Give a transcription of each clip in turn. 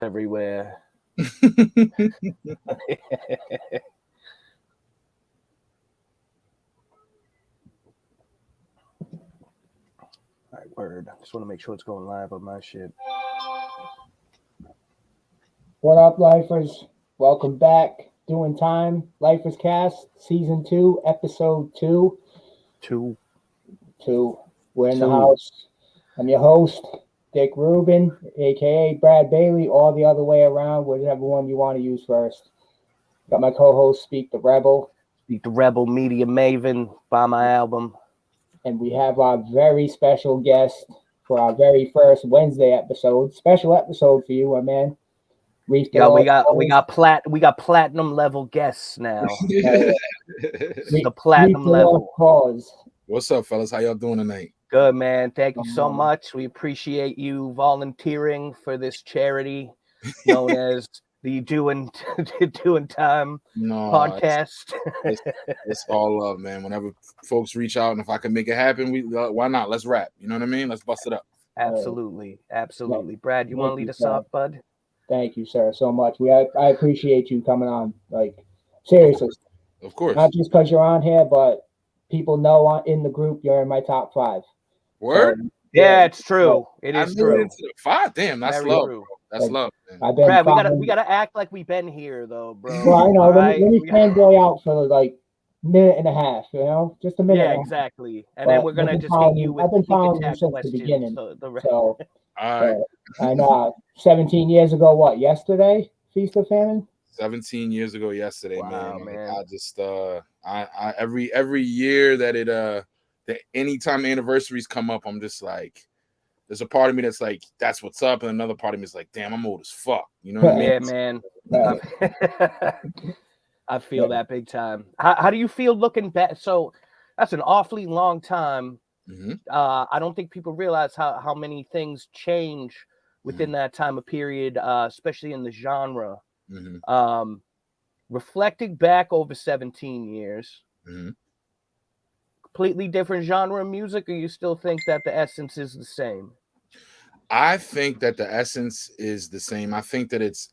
everywhere. All right, word. Just want to make sure it's going live on my shit. What up, lifers? Welcome back. Doing time. Lifers Cast, Season 2, Episode 2. Two. We're in the house. I'm your host, Dick Rubin, a.k.a. Brad Bailey, or the other way around, whichever one you want to use first. Got my co-host, Speak the Rebel. Speak the Rebel, Media Maven, buy my album. And we have our very special guest for our very first Wednesday episode. Special episode for you, my man. Reef. Yo, we got platinum level guests now. The platinum level. Cauze. What's up, fellas? How y'all doing tonight? Good, man. Thank you so much. We appreciate you volunteering for this charity known as the Doing Time podcast. It's all love, man. Whenever folks reach out, and if I can make it happen, why not? Let's rap. You know what I mean? Let's bust it up. Absolutely. Brad, you want to lead us off, bud? Thank you, sir, so much. I appreciate you coming on. Like, seriously. Of course. Not just because you're on here, but people know in the group you're in my top 5. Word? So, yeah, it's true. It is true. Into the 5. Damn, that's very love, true. Bro. That's love, man. Brad, we gotta act like we've been here, though, bro. Well, I know. Let me fanboy out for like minute and a half, you know, just a minute. Yeah, exactly. And then we're gonna just hit you with I've been following you since the beginning. So I know 17 years ago, what, yesterday? Feast of Famine? 17 years ago yesterday, wow, man. I just I every year that anytime anniversaries come up, I'm just like, there's a part of me that's like, that's what's up, and another part of me is like, damn, I'm old as fuck. You know what I mean? Yeah, man. I feel that big time. How do you feel looking back? So that's an awfully long time. Mm-hmm. I don't think people realize how many things change within that time of period, especially in the genre. Mm-hmm. Reflecting back over 17 years, mm-hmm. completely different genre of music, or you still think that the essence is the same? I think that the essence is the same. I think that it's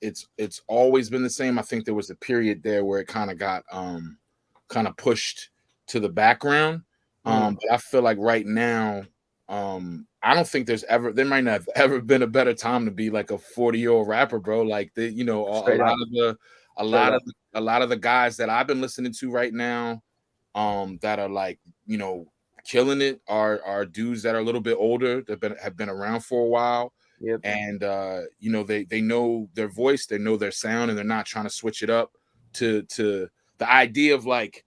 always been the same. I think there was a period there where it kind of got kind of pushed to the background. But I feel like right now, I don't think there might not have ever been a better time to be like a 40-year-old rapper, bro. Like a lot of the guys that I've been listening to right now, that are like, you know, killing it are dudes that are a little bit older, that have been around for a while. Yep. And you know, they know their voice, they know their sound, and they're not trying to switch it up to the idea of like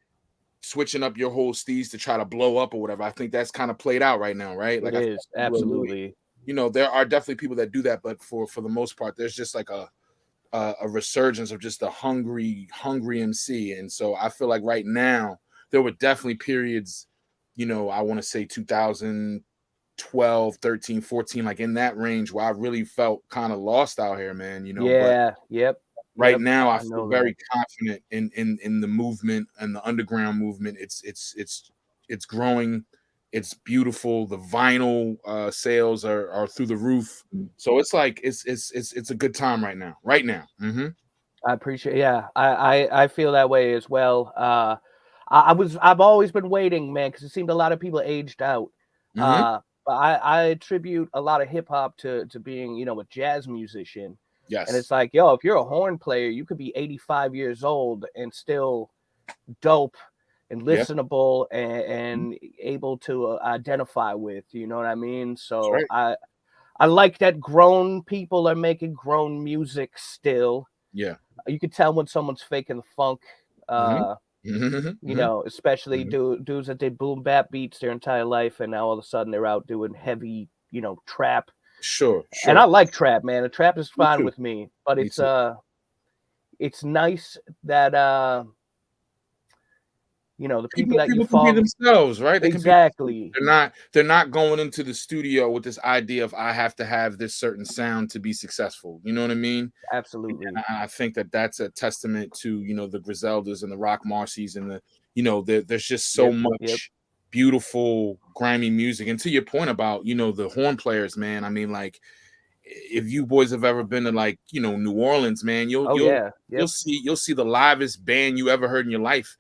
switching up your whole steez to try to blow up or whatever. I think that's kind of played out right now, right? Like, it is absolutely. You know, there are definitely people that do that, but for the most part, there's just like a resurgence of just a hungry MC. And so I feel like right now there were definitely periods, you know, I want to say 2012, 13, 14, like in that range where I really felt kind of lost out here, man. You know, yeah, Right now, I feel very confident in the movement and the underground movement. It's growing. It's beautiful. The vinyl sales are through the roof. So it's like it's a good time right now. Right now. Mm-hmm. I appreciate. Yeah, I feel that way as well. I've always been waiting, man, because it seemed a lot of people aged out. Mm-hmm. But I attribute a lot of hip hop to being, you know, a jazz musician. Yes. And it's like, yo, if you're a horn player, you could be 85 years old and still dope and listenable and able to identify with, you know what I mean? So right. I like that grown people are making grown music still. Yeah. You can tell when someone's faking the funk. You know, especially dudes that did boom bap beats their entire life, and now all of a sudden they're out doing heavy, you know, trap. Sure. And I like trap, man. The trap is fine with me, but it's nice that you know, the people that you follow can be themselves, right? They exactly. They're not going into the studio with this idea of I have to have this certain sound to be successful. You know what I mean? Absolutely. And I think that that's a testament to, you know, the Griseldas and the Rock Marcies and the, you know, there's just so much beautiful grimy music. And to your point about, you know, the horn players, man, I mean, like, if you boys have ever been to like, you know, New Orleans, man, Oh yeah. you'll Yep. see the livest band you ever heard in your life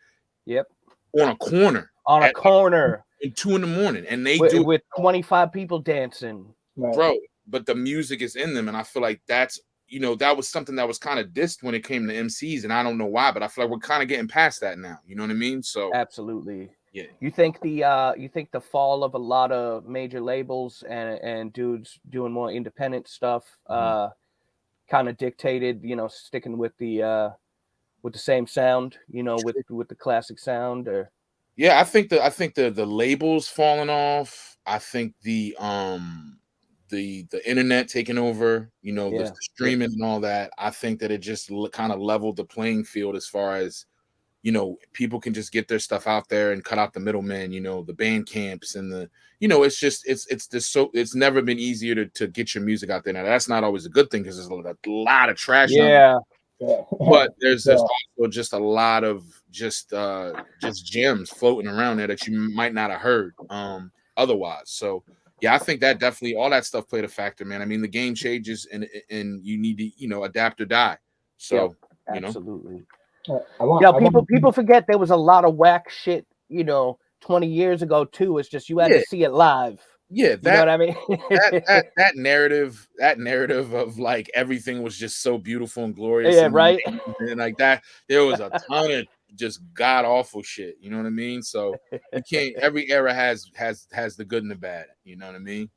Yep. on a corner On a at corner like 2 a.m, and they do with 25 people dancing. Right. bro, but the music is in them, and I feel like that's, you know, that was something that was kind of dissed when it came to MCs, and I don't know why, but I feel like we're kind of getting past that now. You know what I mean? So Absolutely. yeah. You think the fall of a lot of major labels and dudes doing more independent stuff kind of dictated, you know, sticking with the same sound, you know, with the classic sound, or Yeah, I think the labels falling off. I think the internet taking over, you know, the yeah. streaming and all that. I think that it just kind of leveled the playing field as far as, you know, people can just get their stuff out there and cut out the middlemen, you know, the band camps and the, you know, it's just it's just so it's never been easier to get your music out there. Now that's not always a good thing because there's a lot of trash out there. Yeah. Yeah. But there's Yeah. also just a lot of just gems floating around there that you might not have heard otherwise. So yeah, I think that definitely all that stuff played a factor, man. I mean, the game changes and you need to, you know, adapt or die. So, Yep. you know. Absolutely. I want. Yeah, I want. people forget there was a lot of whack shit, you know, 20 years ago too. It's just you had Yeah, to see it live. yeah, You know what I mean? that narrative of like everything was just so beautiful and glorious Yeah, and right. and like that, there was a ton of just god awful shit. You know what I mean? So you can't. Every era has the good and the bad. You know what I mean?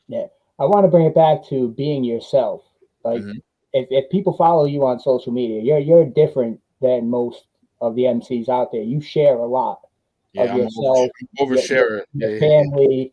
Yeah. I want to bring it back to being yourself. Like, Mhm. if people follow you on social media, you're different than most of the MCs out there. You share a lot of Yeah, I'm yourself, oversharer. your Yeah, family.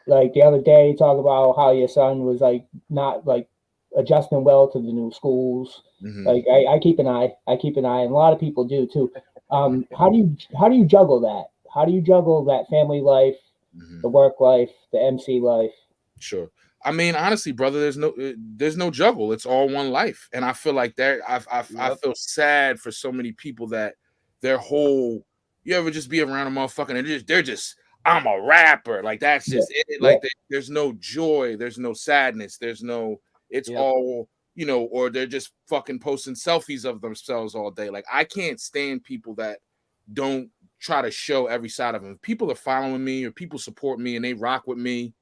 Like the other day, you talk about how your son was like not like adjusting well to the new schools. hmm Like I keep an eye. I keep an eye, and a lot of people do too. How do you juggle that? How do you juggle that family life, hmm the work life, the MC life? Sure. I mean, honestly, brother, there's no juggle. It's all one life, and I feel like that. I Yep. feel sad for so many people that their whole. You ever just be around a motherfucker and they're just I'm a rapper, like that's Yeah, just it. yeah, Like there's no joy, there's no sadness, there's no. It's Yep. all, you know, or they're just fucking posting selfies of themselves all day. Like I can't stand people that don't try to show every side of them. If people are following me or people support me and they rock with me,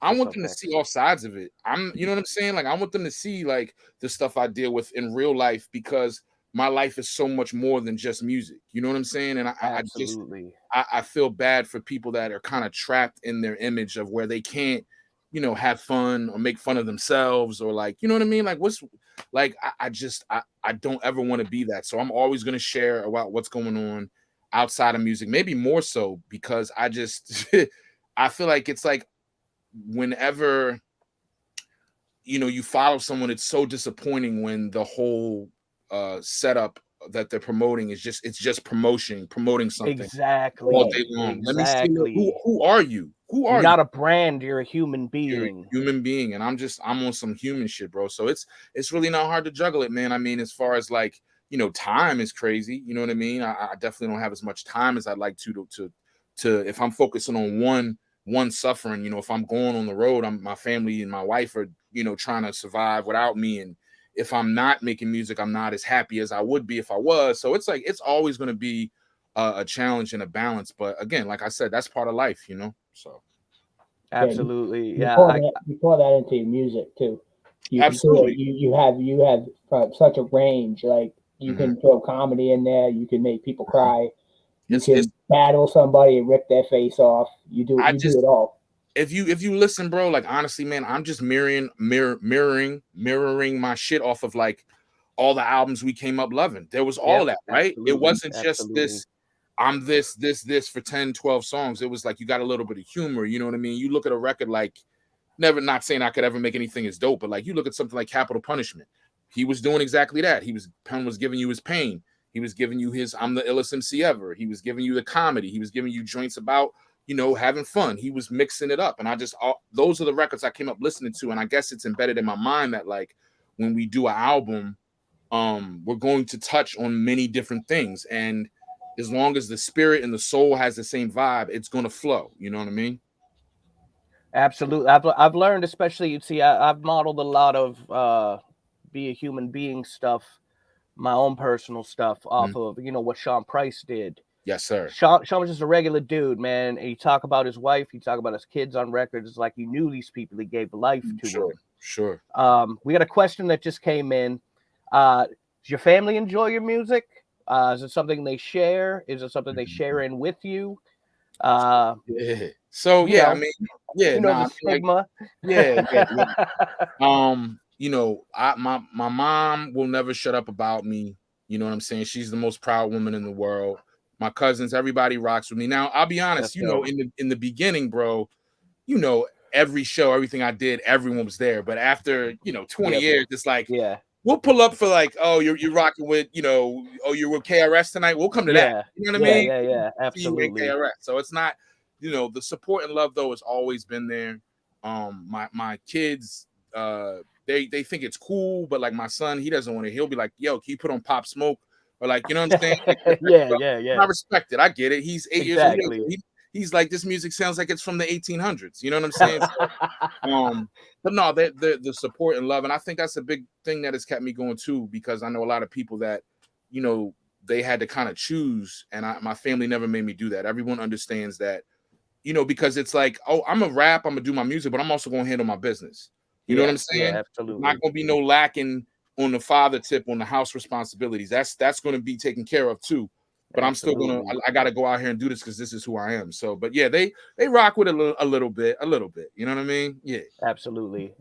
I That's want so them to see facts. all sides of it. You know what I'm saying? Like, I want them to see like the stuff I deal with in real life because my life is so much more than just music. You know what I'm saying? And I just, Absolutely. I feel bad for people that are kind of trapped in their image of where they can't, you know, have fun or make fun of themselves or like, you know what I mean? Like, what's like, I don't ever want to be that. So I'm always going to share about what's going on outside of music, maybe more so because I just, I feel like it's like, whenever you know you follow someone, it's so disappointing when the whole setup that they're promoting is just it's just promoting something all right. day Exactly. long. Let me see Exactly. who are you? Who You're are you? not a brand, you're a human You're a being. human being, and I'm on some human shit, bro. So it's really not hard to juggle it, man. I mean, as far as like, you know, time is crazy. You know what I mean? I definitely don't have as much time as I'd like to if I'm focusing on one suffering. You know, if I'm going on the road, my family and my wife are, you know, trying to survive without me, and if I'm not making music, I'm not as happy as I would be if I was. So it's like it's always going to be a challenge and a balance. But again, like I said, that's part of life, you know. So Yeah, Absolutely. you Yeah. pour that into your music too. You can do it. absolutely. You have such a range. Like you Mhm. can throw comedy in there. You can make people cry. You It's can battle somebody and rip their face off. I You do just it all. if you listen, bro, like honestly, man, I'm just mirroring my shit off of like all the albums we came up loving. There was all of Yep. that, right? It Absolutely. wasn't just Absolutely. this, I'm this for 10, 12 songs. It was like you got a little bit of humor, you know what I mean? You look at a record like never not saying I could ever make anything as dope, but like you look at something like Capital Punishment. He was doing exactly that. Penn was giving you his pain. He was giving you his I'm the illest MC ever. He was giving you the comedy. He was giving you joints about, you know, having fun. He was mixing it up. And those are the records I came up listening to. And I guess it's embedded in my mind that like when we do an album, we're going to touch on many different things. And as long as the spirit and the soul has the same vibe, it's going to flow. You know what I mean? Absolutely. I've learned, especially, you see, I've modeled a lot of be a human being stuff, my own personal stuff off of, what Sean Price did. Yes, sir. Sean was just a regular dude, man. And you talk about his wife, you talk about his kids on record. It's like you knew these people. He gave life to them. Sure. We got a question that just came in. Does your family enjoy your music? Is it something they share? Is it something they share in with you? Yeah. So I mean, the stigma. My mom will never shut up about me. You know what I'm saying? She's the most proud woman in the world. My cousins, everybody rocks with me. Now, I'll be honest, in the beginning, bro, every show, everything I did, everyone was there. But after 20 years, it's like, we'll pull up for like, oh, you're rocking with, you're with KRS tonight. We'll come to that. You know what I mean? Yeah, absolutely. KRS. So it's not, the support and love though has always been there. My kids, they think it's cool, but like my son, he doesn't want to. He'll be like, yo, can you put on Pop Smoke? Or like, you know what I'm saying? Like, yeah. I respect it. I get it. He's 8 years old. He's like, this music sounds like it's from the 1800s. You know what I'm saying? But no, the support and love, and I think that's a big thing that has kept me going too, because I know a lot of people that, they had to kind of choose, and my family never made me do that. Everyone understands that, because it's like, oh, I'm a rap, I'm gonna do my music, but I'm also gonna handle my business. You know what I'm saying? Yeah, absolutely. Not gonna be no lacking on the father tip on the house responsibilities. That's gonna be taken care of too. But I'm still gonna. I gotta go out here and do this because this is who I am. So, but yeah, they rock with it a little bit. You know what I mean? Yeah, absolutely.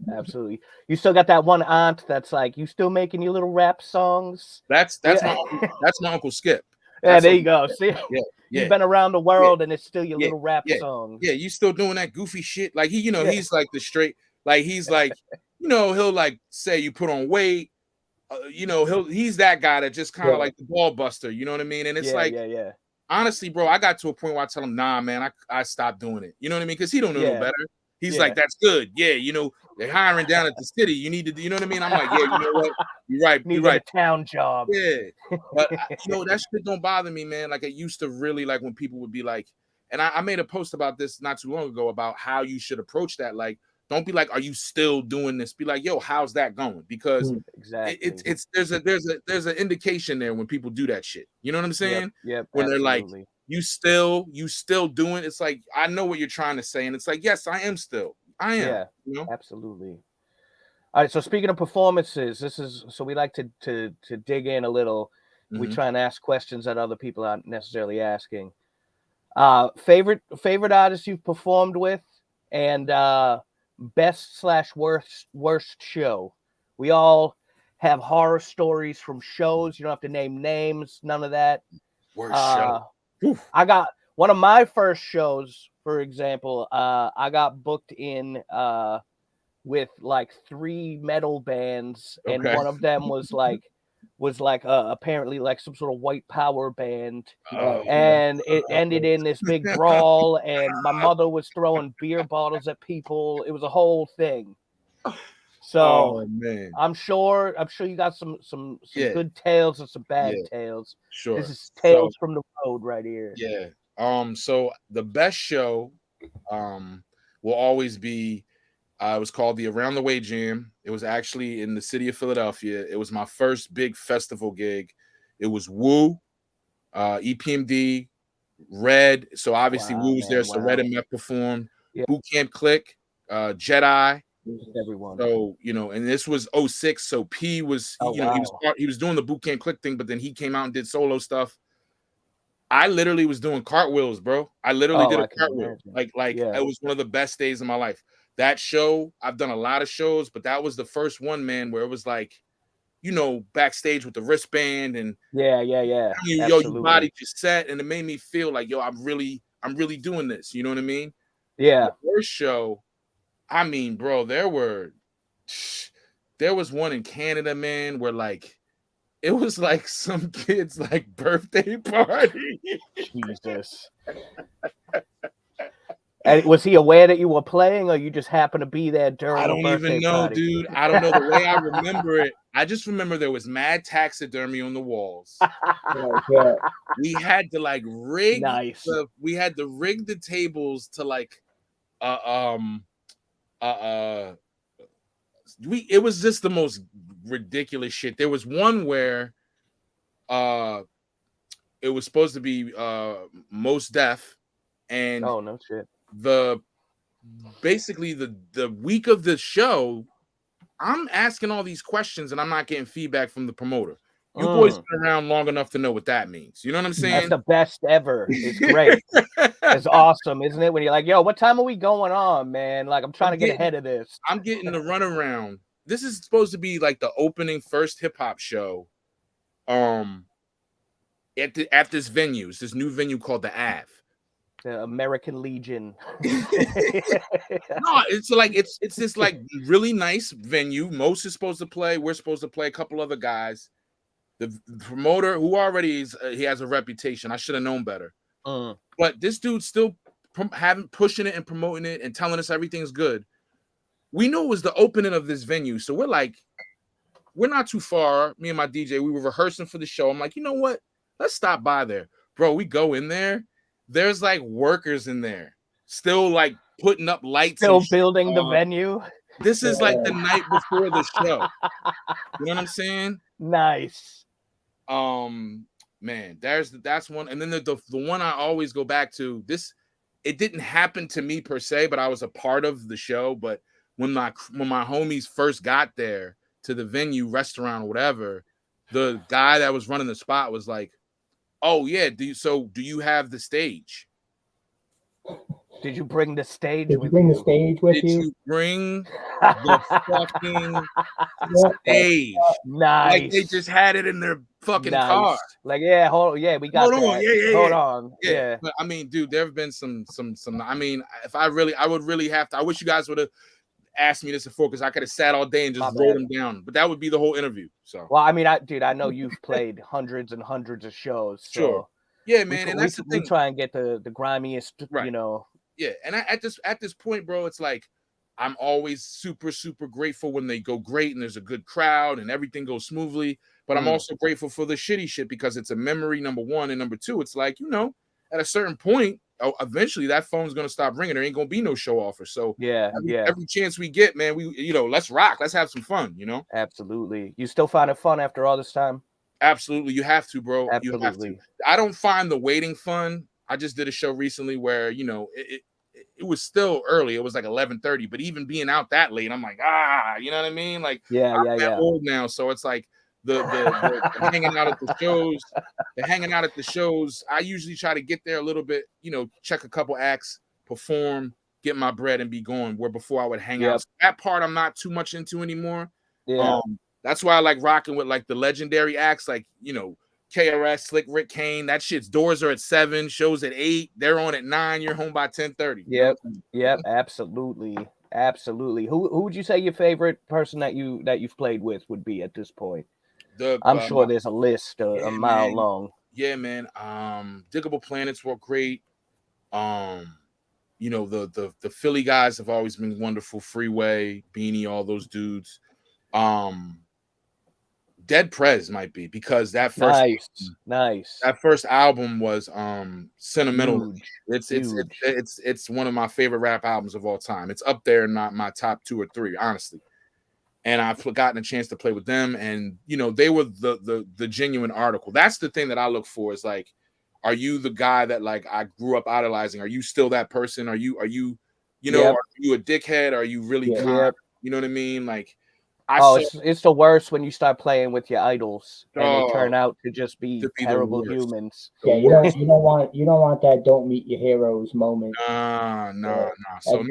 You still got that one aunt that's like, you still making your little rap songs? That's my Uncle Skip. Yeah, there you go. See, yeah. You've been around the world, and it's still your little rap songs. Yeah, you still doing that goofy shit. Like he's like the straight. Like he's like, he'll like say you put on weight. He's that guy that just kind of like the ball buster, you know what I mean? And it's honestly, bro, I got to a point where I tell him, nah, man, I stopped doing it. You know what I mean? Because he don't know no better. He's like, that's good. Yeah, they're hiring down at the city. You need to, you know what I mean? I'm like, yeah, you know what? You're right. You're right. A town job. Yeah. But that shit don't bother me, man. Like it used to really, like when people would be like, and I made a post about this not too long ago about how you should approach that. Like, don't be like, are you still doing this? Be like, yo, how's that going? Because it's there's an indication there when people do that shit. You know what I'm saying? Yep. When they're like, you still doing, it's like, I know what you're trying to say, and it's like, yes, I am still. I am. Yeah. Absolutely. All right. So speaking of performances, so we like to dig in a little. We try and ask questions that other people aren't necessarily asking. Favorite artists you've performed with, and best/worst show. We all have horror stories from shows. You don't have to name names, none of that. Worst show. I got one of my first shows, for example. I got booked in with like 3 metal bands, and one of them was like apparently like some sort of white power band, and it ended in this big brawl, and my mother was throwing beer bottles at people. It was a whole thing. So man. I'm sure you got some good tales and some bad tales. Sure. This is tales from the road right here. Yeah. So the best show will always be, it was called the Around the Way Jam. It was actually in the city of Philadelphia. It was my first big festival gig. It was Woo, EPMD, Red. So obviously Woo was there. So Red and Meth performed. Boot Camp Click, Jedi. Everyone. So and this was 2006. So P was he was doing the Boot Camp Click thing, but then he came out and did solo stuff. I literally was doing cartwheels, bro. I literally did a cartwheel. Like it was one of the best days of my life. That show, I've done a lot of shows, but that was the first one, man, where it was like, backstage with the wristband and your body just set, and it made me feel like, yo, I'm really doing this. You know what I mean? Yeah. The first show, I mean, bro, there was one in Canada, man, where like it was like some kid's like birthday party. Jesus. And was he aware that you were playing, or you just happened to be there during? I don't even know, party? Dude. I don't know. The way I remember it, I just remember there was mad taxidermy on the walls. We had to like rig. Nice. We had to rig the tables to like, It was just the most ridiculous shit. There was one where it was supposed to be Most Def, and oh no shit. Basically the week of the show, I'm asking all these questions and I'm not getting feedback from the promoter. You boys been around long enough to know what that means. You know what I'm saying? That's the best ever. It's great. It's awesome, isn't it? When you're like, yo, what time are we going on, man? Like, I'm trying to get ahead of this. I'm getting the runaround. This is supposed to be like the opening first hip hop show. At this venue. It's this new venue called the Ave. The American Legion. No, it's like it's this like really nice venue. Most is supposed to play. We're supposed to play a couple other guys. The promoter, who already is, he has a reputation. I should have known better. But this dude's still pushing it and promoting it and telling us everything's good. We knew it was the opening of this venue, so we're like, we're not too far. Me and my DJ, we were rehearsing for the show. I'm like, you know what? Let's stop by there, bro. We go in there. There's like workers in there, still like putting up lights, still building the venue. This is like the night before the show. You know what I'm saying? Nice. Man, that's one. And then the one I always go back to, this, it didn't happen to me per se, but I was a part of the show. But when my homies first got there to the venue, restaurant, or whatever, the guy that was running the spot was like, oh yeah, do you have the stage? Did you bring the stage Did you bring the stage with you? Did you bring the fucking stage? Nice. Like they just had it in their fucking car. Like, yeah, we got that. Hold on. Yeah. But I mean, dude, there have been some. I mean, I would really have to. I wish you guys would have asked me this before, because I could have sat all day and just wrote them down. But that would be the whole interview. So. Well, I mean, I know you've played hundreds and hundreds of shows. So sure. Yeah, man, and that's the thing. We try and get the grimiest, right. You know. Yeah, and at this point, bro, it's like I'm always super, super grateful when they go great and there's a good crowd and everything goes smoothly. But I'm also grateful for the shitty shit, because it's a memory, number one. And number two, it's like, you know, at a certain point, eventually that phone's going to stop ringing. There ain't going to be no show offer. So every chance we get, man, let's rock. Let's have some fun, you know? Absolutely. You still find it fun after all this time? Absolutely. You have to, bro. Absolutely. You have to. I don't find the waiting fun. I just did a show recently where, you know, it was still early. It was like 11:30, but even being out that late, I'm like, you know what I mean? Like, I'm old now, so it's like the hanging out at the shows. I usually try to get there a little bit, you know, check a couple acts, perform, get my bread, and be going. Where before I would hang out. So that part I'm not too much into anymore. Yeah, that's why I like rocking with like the legendary acts, like, you know, KRS, Slick Rick Kane. That shit's doors are at 7, shows at 8. They're on at 9. You're home by 10:30. Yep. Absolutely. Who would you say your favorite person that you've played with would be at this point? I'm sure there's a list a mile long. Yeah, man. Diggable Planets were great. You know, the Philly guys have always been wonderful. Freeway, Beanie, all those dudes. Dead Prez might be, because that first that first album was sentimental. Huge. It's one of my favorite rap albums of all time. It's up there in my top 2 or 3, honestly. And I've gotten a chance to play with them, and you know, they were the genuine article. That's the thing that I look for, is like, are you the guy that like I grew up idolizing? Are you still that person? Are you you know, are you a dickhead? Are you really kind? You know what I mean? Like, it's the worst when you start playing with your idols and they turn out to just be terrible humans. Yeah, you don't want that "don't meet your heroes" moment. No. So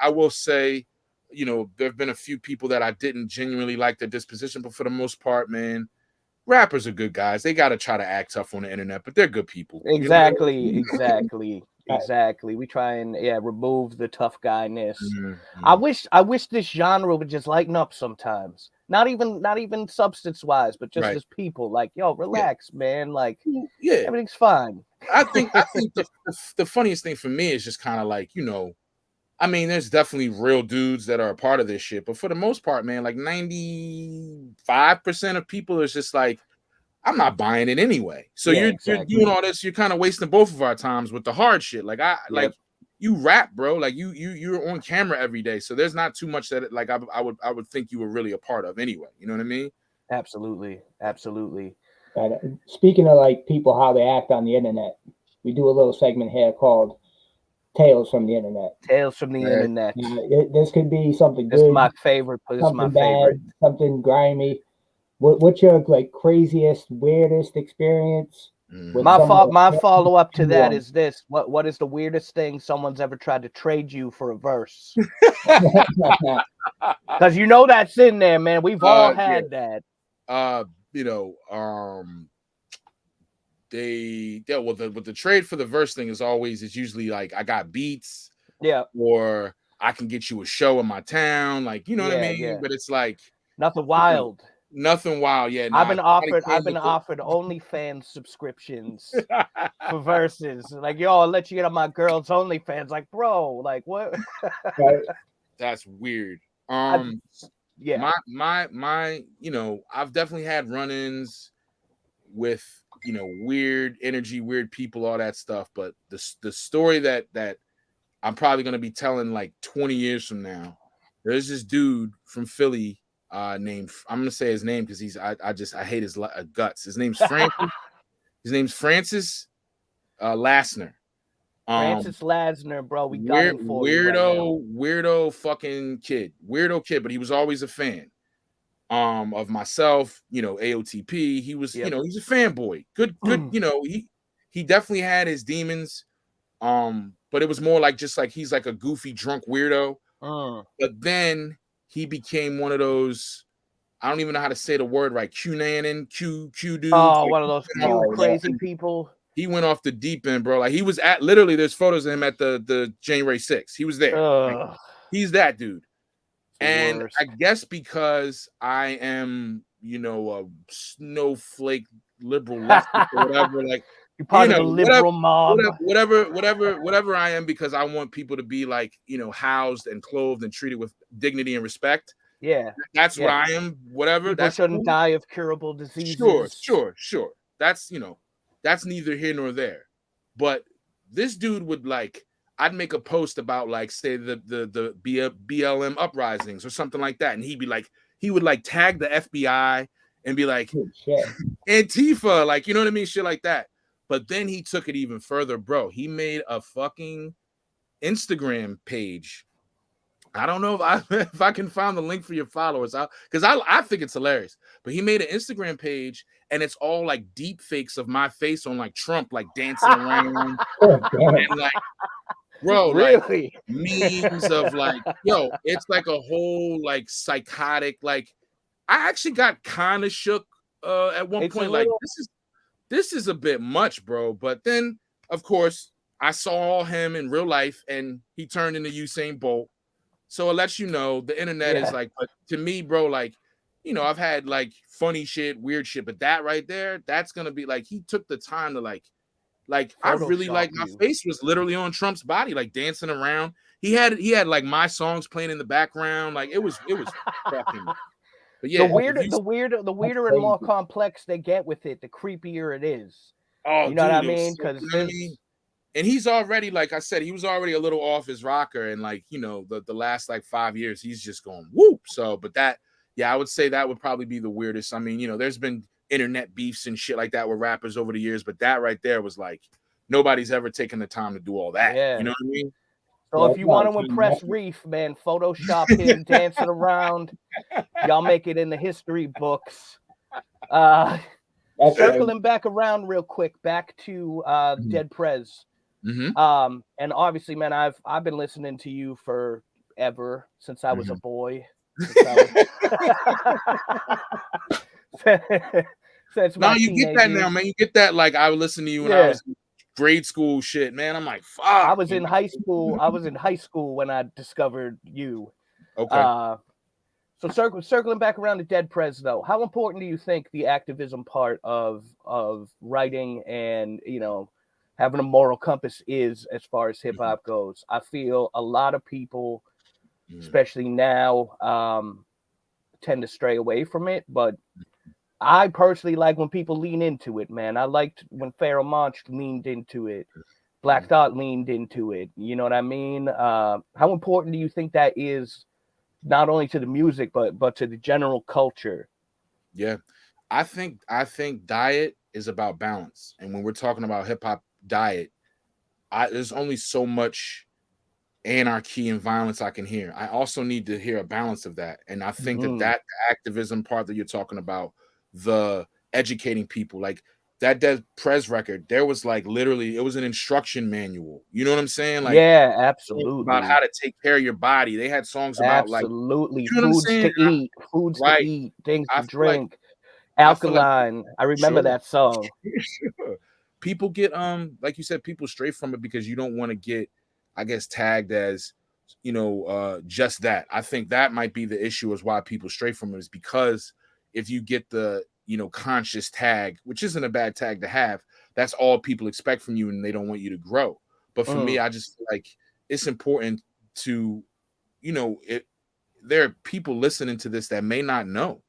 I will say, you know, there have been a few people that I didn't genuinely like their disposition, but for the most part, man, rappers are good guys. They got to try to act tough on the internet, but they're good people. Exactly. We try and remove the tough guyness. I wish this genre would just lighten up sometimes. Not even substance wise, but just as people. Like, yo, relax, man. Like, everything's fine. I think the funniest thing for me is just kind of like, you know, I mean, there's definitely real dudes that are a part of this shit, but for the most part, man, like 95% of people is just like, I'm not buying it anyway. So you're doing all this. You're kind of wasting both of our times with the hard shit. Like you rap, bro. Like you're on camera every day, so there's not too much that like I would think you were really a part of anyway. You know what I mean? Absolutely. Speaking of like people how they act on the internet, we do a little segment here called Tales from the Internet. Tales from the internet. This could be something good. This is my favorite. Something bad, something grimy. What's your like craziest, weirdest experience? My follow up to that is this: what is the weirdest thing someone's ever tried to trade you for a verse? Because you know that's in there, man. We've all had that. You know, with the trade for the verse thing it's usually like I got beats, or I can get you a show in my town, like you know what I mean. Yeah. But it's like nothing wild. Nothing wild, yeah. I've been offered OnlyFans subscriptions for verses. Like, yo, I'll let you get on my girl's OnlyFans. Like, bro, like what? That's weird. My you know, I've definitely had run-ins with, you know, weird energy, weird people, all that stuff. But the story that I'm probably gonna be telling like 20 years from now, there's this dude from Philly. Named, I'm gonna say his name because I hate his guts. His name's Francis. His name's Francis Lassner. Francis Lassner, bro. We got him for weirdo fucking kid. Weirdo kid, but he was always a fan of myself, you know, AOTP. He was, you know, he's a fanboy. Good, you know, he definitely had his demons. But it was more like just like he's like a goofy drunk weirdo. But then he became one of those, I don't even know how to say the word right, Q dudes. Oh, like, one of those crazy people. He went off the deep end, bro. Like he was at literally, there's photos of him at the January 6th. He was there. Like, he's that dude. And worst. I guess because I am, you know, a snowflake liberal leftist or whatever, like you're part of the liberal mob. Whatever I am, because I want people to be like, you know, housed and clothed and treated with dignity and respect. Yeah. That's what I am. Whatever. People shouldn't die of curable diseases. Sure. That's, you know, that's neither here nor there. But this dude would like, I'd make a post about like, say the BLM uprisings or something like that. And he'd be like, he would like tag the FBI and be like, Antifa, like, you know what I mean? Shit like that. But then he took it even further, bro. He made a fucking Instagram page. I don't know if I can find the link for your followers, because I think it's hilarious. But he made an Instagram page, and it's all like deep fakes of my face on like Trump, like dancing around, and like, bro, really? Like memes of like, yo, it's like a whole like psychotic. Like, I actually got kind of shook at one point. Like, this is a bit much, bro. But then, of course, I saw him in real life, and he turned into Usain Bolt. So it lets you know the internet is like, but to me, bro, like, you know, I've had like funny shit, weird shit, but that right there, that's gonna be like, he took the time to like I really like, my face was literally on Trump's body, like dancing around. He had like my songs playing in the background, like it was fucking. But yeah, the weirder and more complex they get with it, the creepier it is. Oh, you know what I mean? Because and he's already, like I said, he was already a little off his rocker, and like, you know, the last like 5 years, he's just going whoop. So, but that, yeah, I would say that would probably be the weirdest. I mean, you know, there's been internet beefs and shit like that with rappers over the years, but that right there was like, nobody's ever taken the time to do all that. Yeah. You know what I mean? So if you want to impress Reef, man, Photoshop him dancing around. Y'all make it in the history books. Circling back around real quick, back to Dead Prez. Mm-hmm. And obviously, man, I've been listening to you forever, since I was a boy. Since no, you get that now, man. You get that. Like, I would listen to you when I was in grade school, shit, man. I'm like, fuck. I was in high school when I discovered you. Okay. So circling back around to Dead Prez, though, how important do you think the activism part of writing and, you know, having a moral compass is as far as hip hop goes? I feel a lot of people, especially now, tend to stray away from it, but I personally like when people lean into it, man. I liked when Pharaoh Monch leaned into it. Black Thought leaned into it. You know what I mean? How important do you think that is, not only to the music but to the general culture? Yeah, I think diet is about balance, and when we're talking about hip hop diet, there's only so much anarchy and violence I can hear. I also need to hear a balance of that, and I think that the activism part that you're talking about, the educating people, like that Dead Prez record, there was like literally it was an instruction manual. You know what I'm saying? Like Yeah, about absolutely. how to take care of your body. They had songs about like, Absolutely. you know what I'm Foods saying? to eat, foods to Right. eat, things I to feel like drink, I feel like alkaline. I remember sure. that song. Sure. People get like you said, people stray from it because you don't want to get, I guess, tagged as, just that. I think that might be the issue is why people stray from it, is because if you get the, conscious tag, which isn't a bad tag to have, that's all people expect from you and they don't want you to grow. But for me, I just feel like it's important to, there are people listening to this that may not know.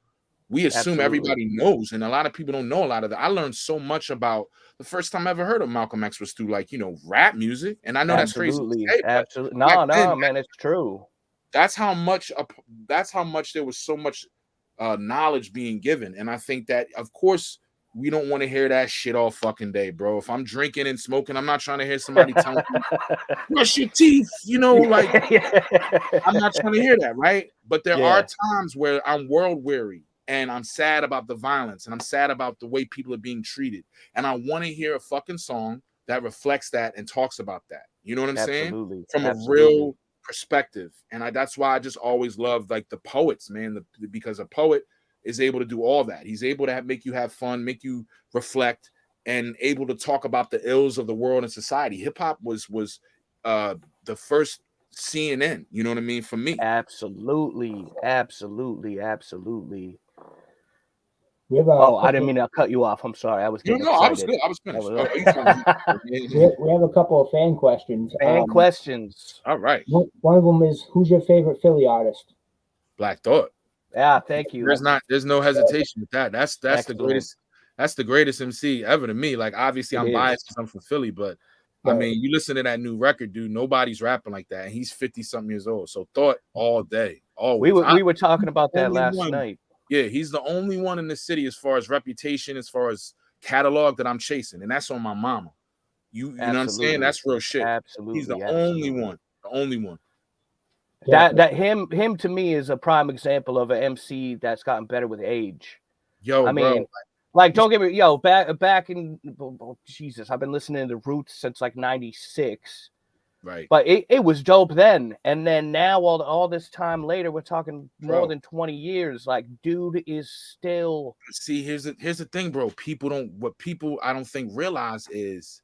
We assume Absolutely. everybody knows, and a lot of people don't know a lot of that. I learned so much about the first time I ever heard of Malcolm X was through like, rap music. And I know that's crazy to Absolutely. say, but Absolutely. back then, No, man, it's true. that's how much there was so much knowledge being given. And I think that, of course, we don't want to hear that shit all fucking day, bro. If I'm drinking and smoking, I'm not trying to hear somebody telling me brush your teeth, like I'm not trying to hear that, right? But there are times where I'm world weary and I'm sad about the violence and I'm sad about the way people are being treated. And I want to hear a fucking song that reflects that and talks about that. You know what I'm saying? Absolutely. From a Absolutely. real perspective. And that's why I just always loved like the poets, man, because a poet is able to do all that. He's able to make you have fun, make you reflect, and able to talk about the ills of the world and society. Hip hop was the first CNN, you know what I mean? For me. Absolutely. Absolutely. Absolutely. Oh, I didn't mean to cut you off. I'm sorry. I was getting No, I was excited. good. I was finished. We have a couple of fan questions. Fan questions. All right. One of them is, who's your favorite Philly artist? Black Thought. Yeah, thank you. There's no hesitation with that. That's Excellent. the greatest. That's the greatest MC ever to me. Like, obviously, I'm biased because I'm from Philly, but I mean, you listen to that new record, dude. Nobody's rapping like that. And he's 50-something years old. So Thought all day, always. We were talking about that last night. Yeah, he's the only one in the city as far as reputation, as far as catalog that I'm chasing, and that's on my mama. You know what I'm saying? That's real shit. Absolutely. He's the only one. The only one. That him to me is a prime example of an MC that's gotten better with age. Yo, I mean, bro. Like, don't get me, back in, Jesus, I've been listening to Roots since like 96. Right. But it was dope then. And then now, all this time later, we're talking more than 20 years. Like, dude is still. See, here's the thing, bro. What people I don't think realize is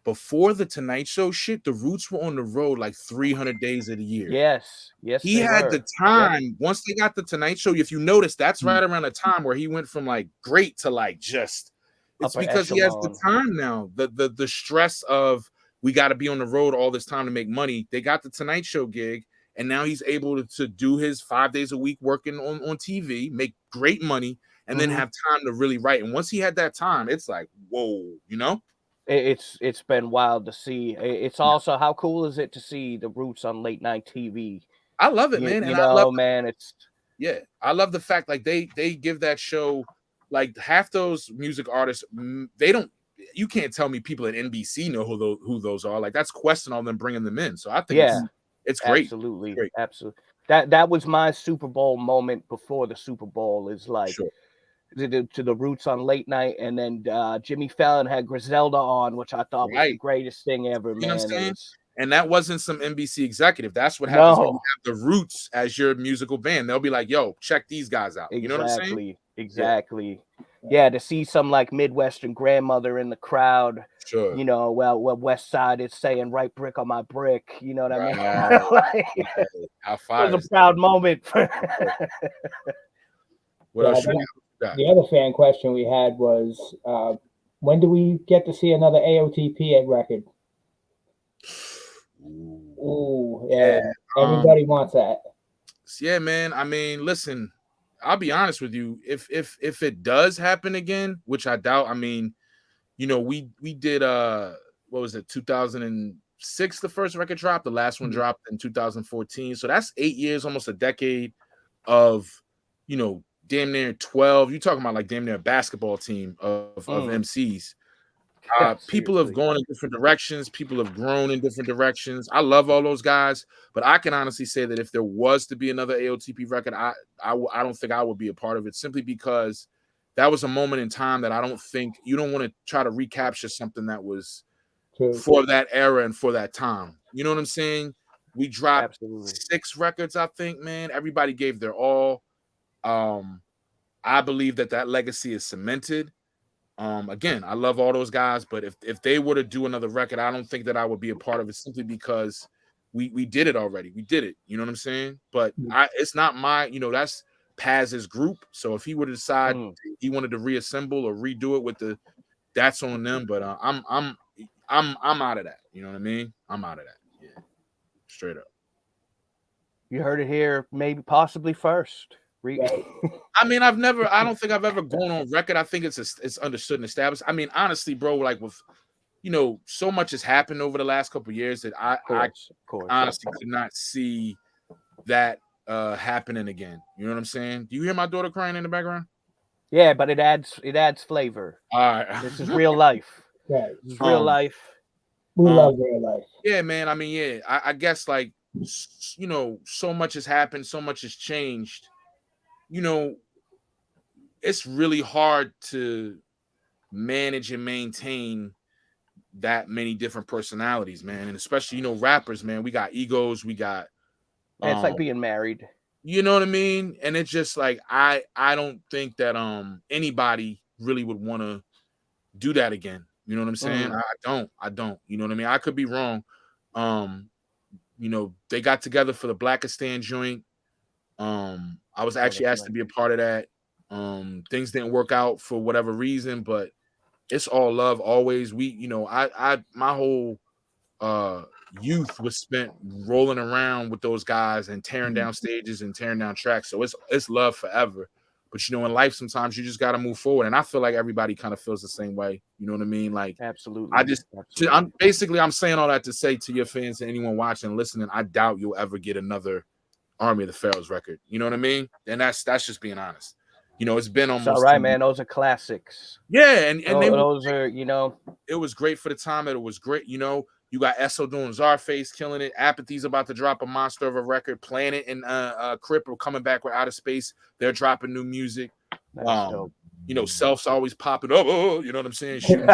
before the Tonight Show shit, the Roots were on the road like 300 days of the year. Yes. He had the time. Yep. Once they got the Tonight Show, if you notice, that's right around the time where he went from like great to like just. It's because he has the time now. The stress of we got to be on the road all this time to make money. They got the Tonight Show gig, and now he's able to do his 5 days a week working on TV, make great money, and then have time to really write. And once he had that time, it's like, whoa, you know? It's been wild to see. It's also, how cool is it to see the Roots on late night TV? I love it, man. And I love, man, it's. Yeah, I love the fact like they give that show, like half those music artists, they don't. You can't tell me people at NBC know who those are. Like, that's question on them bringing them in. So I think it's great. Absolutely, it's great. Absolutely. That was my Super Bowl moment before the Super Bowl. Is like to the Roots on late night, and then Jimmy Fallon had Griselda on, which I thought was the greatest thing ever, man. And that wasn't some NBC executive. That's what happens when you have the Roots as your musical band. They'll be like, yo, check these guys out. You know what I'm saying? Exactly. Yeah, to see some like Midwestern grandmother in the crowd. Sure. You know, well, West Side is saying "right brick on my brick." You know what I mean? Like, how far? It was a proud moment. What else? The other fan question we had was, when do we get to see another AOTP record? Ooh, yeah. Everybody wants that. Yeah, man. I mean, listen, I'll be honest with you. If it does happen again, which I doubt, I mean, you know, we did what was it, 2006, the first record dropped. The last one dropped in 2014. So that's 8 years, almost a decade of, you know, damn near 12. You're talking about like damn near a basketball team of MCs. People have gone in different directions. People have grown in different directions. I love all those guys, but I can honestly say that if there was to be another AOTP record, I don't think I would be a part of it, simply because that was a moment in time that I don't think you don't want to try to recapture something that was for that era and for that time. You know what I'm saying? We dropped 6 records, I think, man. Everybody gave their all. I believe that legacy is cemented. Again, I love all those guys, but if they were to do another record, I don't think that I would be a part of it, simply because we did it already. We did it. You know what I'm saying? But it's not my, you know, that's Paz's group. So if he were to decide he wanted to reassemble or redo it with that's on them. But I'm out of that. You know what I mean? I'm out of that. Yeah, straight up. You heard it here, maybe possibly first. I mean, I don't think I've ever gone on record. I think it's understood and established. I mean, honestly, bro, like with, you know, so much has happened over the last couple of years that I honestly could not see that happening again. You know what I'm saying? Do you hear my daughter crying in the background? Yeah, but it adds flavor. All right. This is real life. Right. This is real life. We love real life. Yeah, man. I mean, yeah, I guess, like, you know, so much has happened, so much has changed. You know, it's really hard to manage and maintain that many different personalities, man. And especially, you know, rappers, man, we got egos, we got it's like being married. You know what I mean? And it's just like I don't think that anybody really would want to do that again. You know what I'm saying? I don't. You know what I mean? I could be wrong. You know, they got together for the Blackistan joint. I was actually asked to be a part of that. Things didn't work out for whatever reason, but it's all love always. You know, my whole youth was spent rolling around with those guys and tearing down stages and tearing down tracks. So it's love forever. But you know, in life, sometimes you just got to move forward. And I feel like everybody kind of feels the same way. You know what I mean? Like, absolutely. I'm saying all that to say to your fans and anyone watching and listening, I doubt you'll ever get another Army of the Pharaohs record. You know what I mean? And that's just being honest. You know, it's been almost all right, man. Those are classics. Yeah, and those are, you know, it was great for the time. It was great. You know, you got Esso doing Czarface, killing it. Apathy's about to drop a monster of a record. Planet and Crip are coming back with Outer Space. They're dropping new music. You know, Self's always popping up. Oh, you know what I'm saying? You know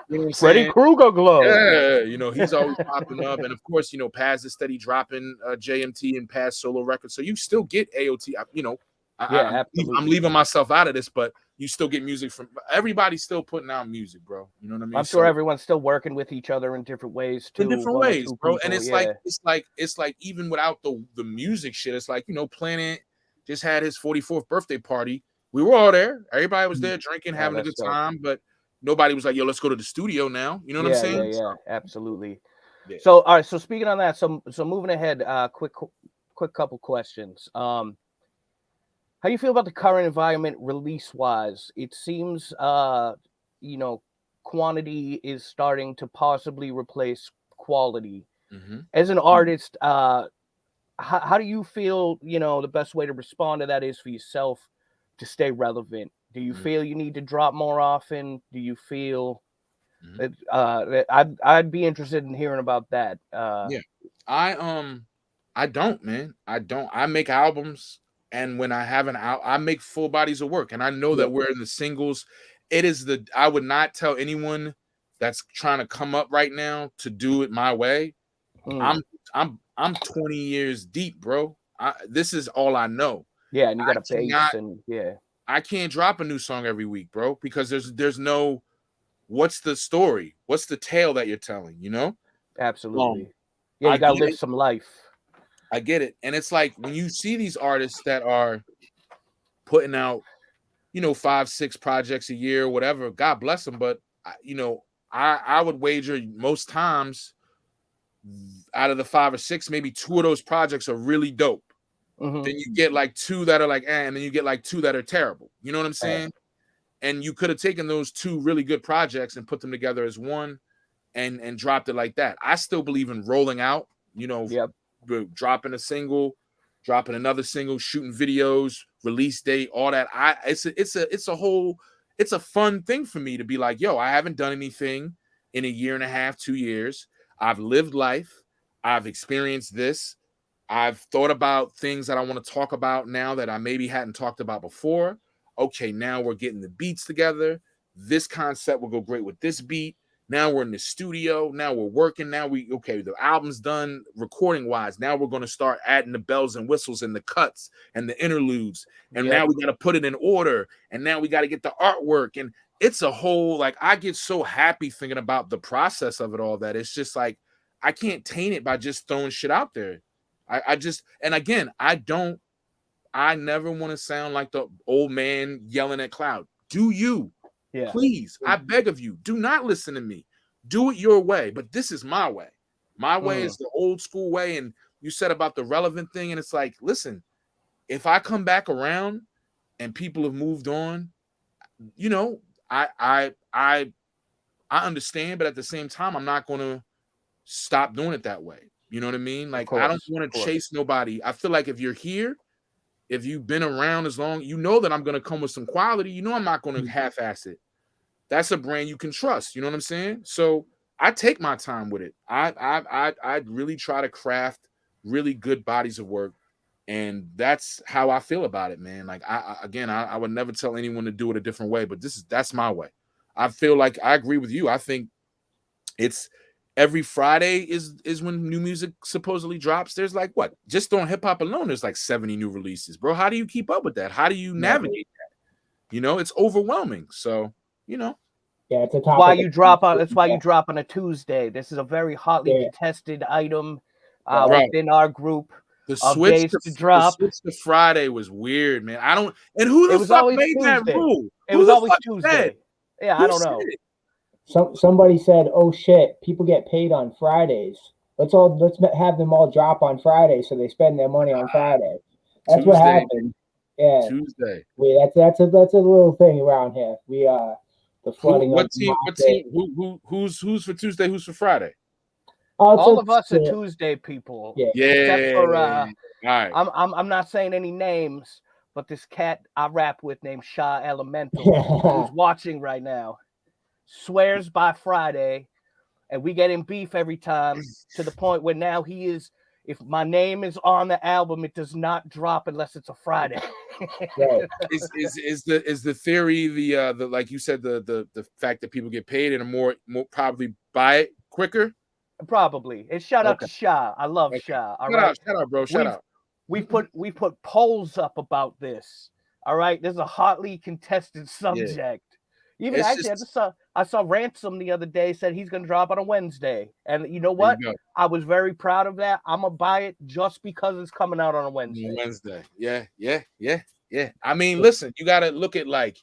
what Freddy Krueger glow. Yeah, you know, he's always popping up. And of course, you know, Paz is steady dropping JMT and Paz solo records. So you still get AOT, you know. I'm leaving myself out of this, but you still get music from everybody's still putting out music, bro. You know what I mean? I'm sure everyone's still working with each other in different ways too. In different ways, bro. And it's like even without the music shit, it's like, you know, Planet just had his 44th birthday party. We were all there. Everybody was there drinking, having a good time, but nobody was like, yo, let's go to the studio now. You know what I'm saying? Yeah, absolutely. Yeah. So all right, so speaking on that, so moving ahead, quick couple questions. How do you feel about the current environment release-wise? It seems, you know, quantity is starting to possibly replace quality. As an artist, how do you feel, you know, the best way to respond to that is for yourself to stay relevant? Do you feel you need to drop more often? Do you feel that I'd be interested in hearing about that? I don't, man. I don't. I make albums. And when I have I make full bodies of work, and I know that we're in the singles. I would not tell anyone that's trying to come up right now to do it my way. I'm 20 years deep, bro. This is all I know. Yeah, and you got a base, and I can't drop a new song every week, bro, because there's no what's the story, what's the tale that you're telling, you know? Absolutely. You gotta live some life. I get it. And it's like when you see these artists that are putting out, you know, 5-6 projects a year, whatever, God bless them. But, you know, I would wager most times out of the 5 or 6, maybe 2 of those projects are really dope. Then you get like 2 that are like, and then you get like 2 that are terrible. You know what I'm saying? And you could have taken those 2 really good projects and put them together as one. and dropped it like that. I still believe in rolling out, you know, dropping a single, dropping another single, shooting videos, release date, all that. It's a fun thing for me to be like, yo, I haven't done anything in a year and a half, 2 years. I've lived life. I've experienced this. I've thought about things that I want to talk about now that I maybe hadn't talked about before. Okay, now we're getting the beats together. This concept will go great with this beat. Now we're in the studio. Now we're working. Now the album's done recording wise. Now we're going to start adding the bells and whistles and the cuts and the interludes. And now we got to put it in order. And now we got to get the artwork. And it's a whole, like, I get so happy thinking about the process of it all that it's just like, I can't taint it by just throwing shit out there. And again, I never want to sound like the old man yelling at cloud. Do you? Yeah. Please, I beg of you, do not listen to me. Do it your way, but this is my way. My way is the old school way. And you said about the relevant thing, and it's like, listen, if I come back around and people have moved on, you know, I understand, but at the same time, I'm not going to stop doing it that way. You know what I mean? Like, I don't want to chase nobody. I feel like if you're here, if you've been around as long, you know that I'm going to come with some quality. You know I'm not going to half-ass it. That's a brand you can trust. You know what I'm saying? So I take my time with it. I really try to craft really good bodies of work, and that's how I feel about it, man. Like I would never tell anyone to do it a different way, but that's my way. I feel like I agree with you. I think it's every Friday is when new music supposedly drops. There's like what? Just on hip hop alone, there's like 70 new releases, bro. How do you keep up with that? How do you navigate that? You know, it's overwhelming. So, you know. Yeah, it's a topic. That's why you drop on a Tuesday. This is a very hotly contested item within our group. The switch to Friday was weird, man. And who the fuck made that rule? It was always Tuesday. Yeah, I don't know. Somebody said, "Oh shit, people get paid on Fridays. Let's have them all drop on Friday so they spend their money on Friday." That's what happened. Yeah, Tuesday. That's a little thing around here. We the flooding. What team? Who's for Tuesday? Who's for Friday? All of us are Tuesday people. Yeah. Except for all right. I'm not saying any names, but this cat I rap with named Sha Elemental who's watching right now swears by Friday, and we get in beef every time to the point where now he is. If my name is on the album, it does not drop unless it's a Friday. Is the theory the like you said the fact that people get paid and are more probably buy it quicker? Probably. And shout out to Sha. I love Sha. All right, shout out, bro. Shout out. We put polls up about this. All right, there's a hotly contested subject. Yeah. Even I saw Ransom the other day said he's gonna drop on a Wednesday, and you know what? I was very proud of that. I'm gonna buy it just because it's coming out on a Wednesday. Yeah. I mean, listen, you gotta look at like,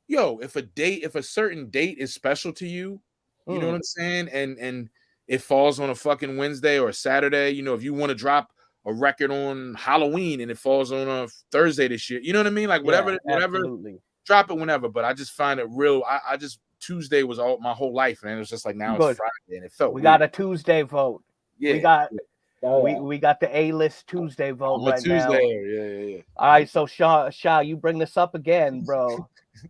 yo, if a certain date is special to you, you know what I'm saying, and it falls on a fucking Wednesday or a Saturday. You know, if you want to drop a record on Halloween and it falls on a Thursday this year, you know what I mean? Like whatever. Absolutely. Drop it whenever, but I just find it real. I just Tuesday was all my whole life, and it was just like now it's Friday, and it felt. We got a Tuesday vote. Yeah, we got the A-list Tuesday vote right now. Yeah. All right, so Sha, you bring this up again, bro.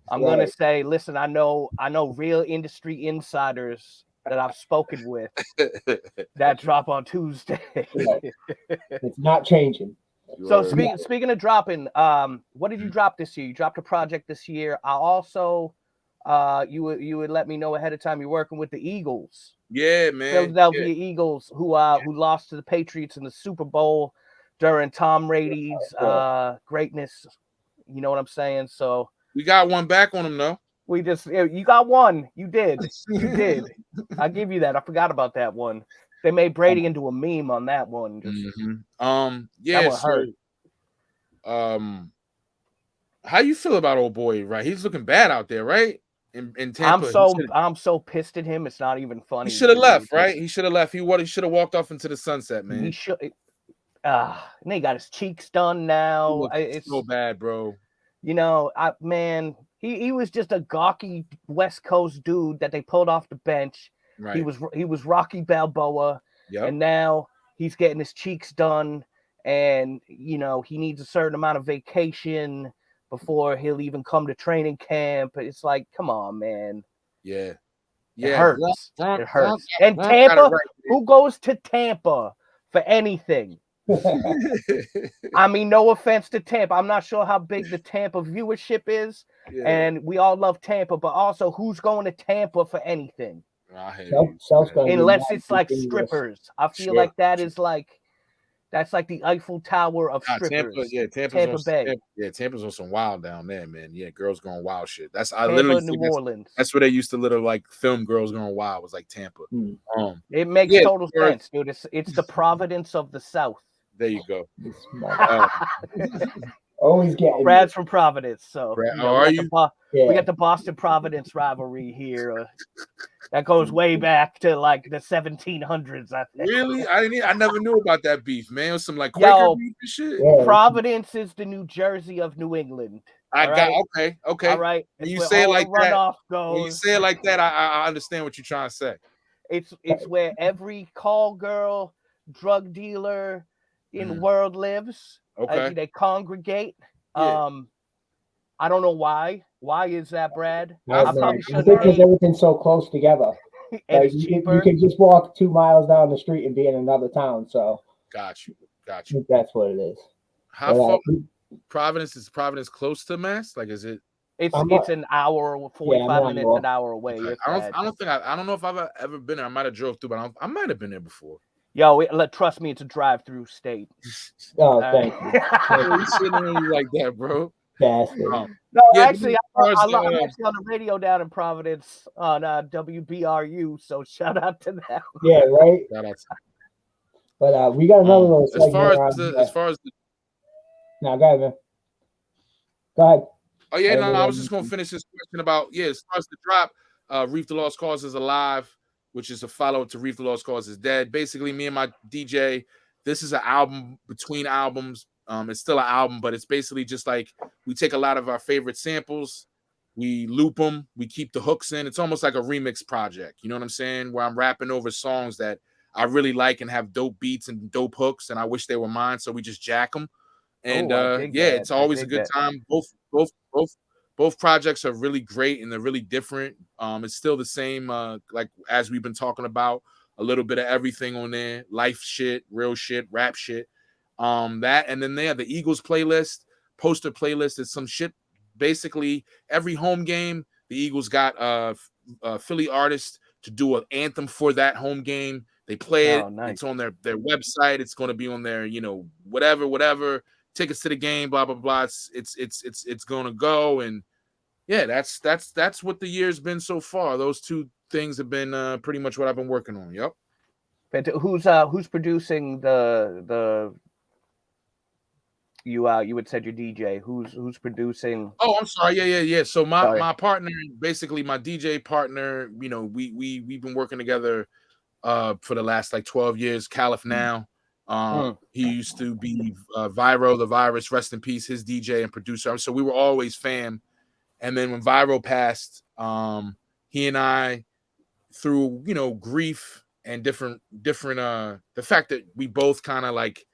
I'm gonna say, listen, I know real industry insiders that I've spoken with that drop on Tuesday. It's not changing. So speaking of dropping, what did you drop this year? You dropped a project this year. I also, you would let me know ahead of time you're working with the Eagles. Yeah, man. Philadelphia Eagles, who lost to the Patriots in the Super Bowl during Tom Brady's greatness. You know what I'm saying? So we got one back on them, though. You got one. You did. I give you that. I forgot about that one. They made Brady into a meme on that one. That hurt. How you feel about old boy? Right, he's looking bad out there, right? In Tampa. I'm so pissed at him. It's not even funny. He should have left, right? He should have left. He should have walked off into the sunset, man. He should. And he got his cheeks done now. It's so bad, bro. You know, he was just a gawky West Coast dude that they pulled off the bench. Right. He was Rocky Balboa, and now he's getting his cheeks done, and you know he needs a certain amount of vacation before he'll even come to training camp. It's like, come on, man. Yeah. It hurts. It hurts. And Tampa, who goes to Tampa for anything? I mean, no offense to Tampa. I'm not sure how big the Tampa viewership is, and we all love Tampa, but also who's going to Tampa for anything? Unless it's like strippers. I feel like that is like that's like the Eiffel Tower of strippers. Tampa Bay. Tampa's on some wild down there, man. Yeah, girls going wild shit. That's I Tampa, literally New Orleans. That's where they used to literally like film girls going wild. Was like Tampa. It makes total sense, dude. It's the Providence of the South. There you go. Always getting Brad's from Providence, so Brad, we got the Boston Providence rivalry here. That goes way back to like the 1700s, I think. Really? I never knew about that beef, man. It was some like Quaker beef and shit. Yeah. Providence is the New Jersey of New England. Okay. All right. When you say it like that, when you say it like that, I understand what you're trying to say. It's where every call girl, drug dealer in the world lives. Okay. They congregate. Yeah. I don't know why. Why is that, Brad? I think because everything's so close together. Like, you can just walk 2 miles down the street and be in another town. So got you. That's what it is. How far Providence is close to Mass? Like, is it? It's an hour, 45 minutes, an hour away. Okay. I don't know if I've ever been there. I might have drove through, but I might have been there before. Yo, trust me, it's a drive-through state. Oh, thank you. You shouldn't really like that, bro. No, actually, I'm actually on the radio down in Providence on WBRU, so shout out to them. Yeah, right. But we got another little segment. As far as the no, go ahead, man. Go ahead. Oh yeah, I was just gonna finish this question about as far as the drop. Reef the Lost Cause is alive, which is a follow-up to Reef the Lost Cause is dead. Basically, me and my DJ, this is an album between albums. It's still an album, but it's basically just like we take a lot of our favorite samples, we loop them, we keep the hooks in. It's almost like a remix project. You know what I'm saying? Where I'm rapping over songs that I really like and have dope beats and dope hooks, and I wish they were mine. So we just jack them. And it's always a good time. Both projects are really great and they're really different. It's still the same, like as we've been talking about, a little bit of everything on there, life shit, real shit, rap shit. That, and then they have the Eagles playlist, poster playlist. It's some shit. Basically, every home game, the Eagles got a Philly artist to do an anthem for that home game. They play it. Nice. It's on their website. It's going to be on their, whatever. Tickets to the game, blah blah blah. It's going to go, and yeah, that's what the year's been so far. Those two things have been pretty much what I've been working on. Yep. But who's producing the you had said your DJ. Who's producing? Oh, I'm sorry. Yeah. So my partner, basically my DJ partner, we've been working together for the last like 12 years. Caliph now. He used to be Viro the Virus, rest in peace, his DJ and producer. So we were always fam. And then when Viro passed, he and I, through grief and different the fact that we both kind of like,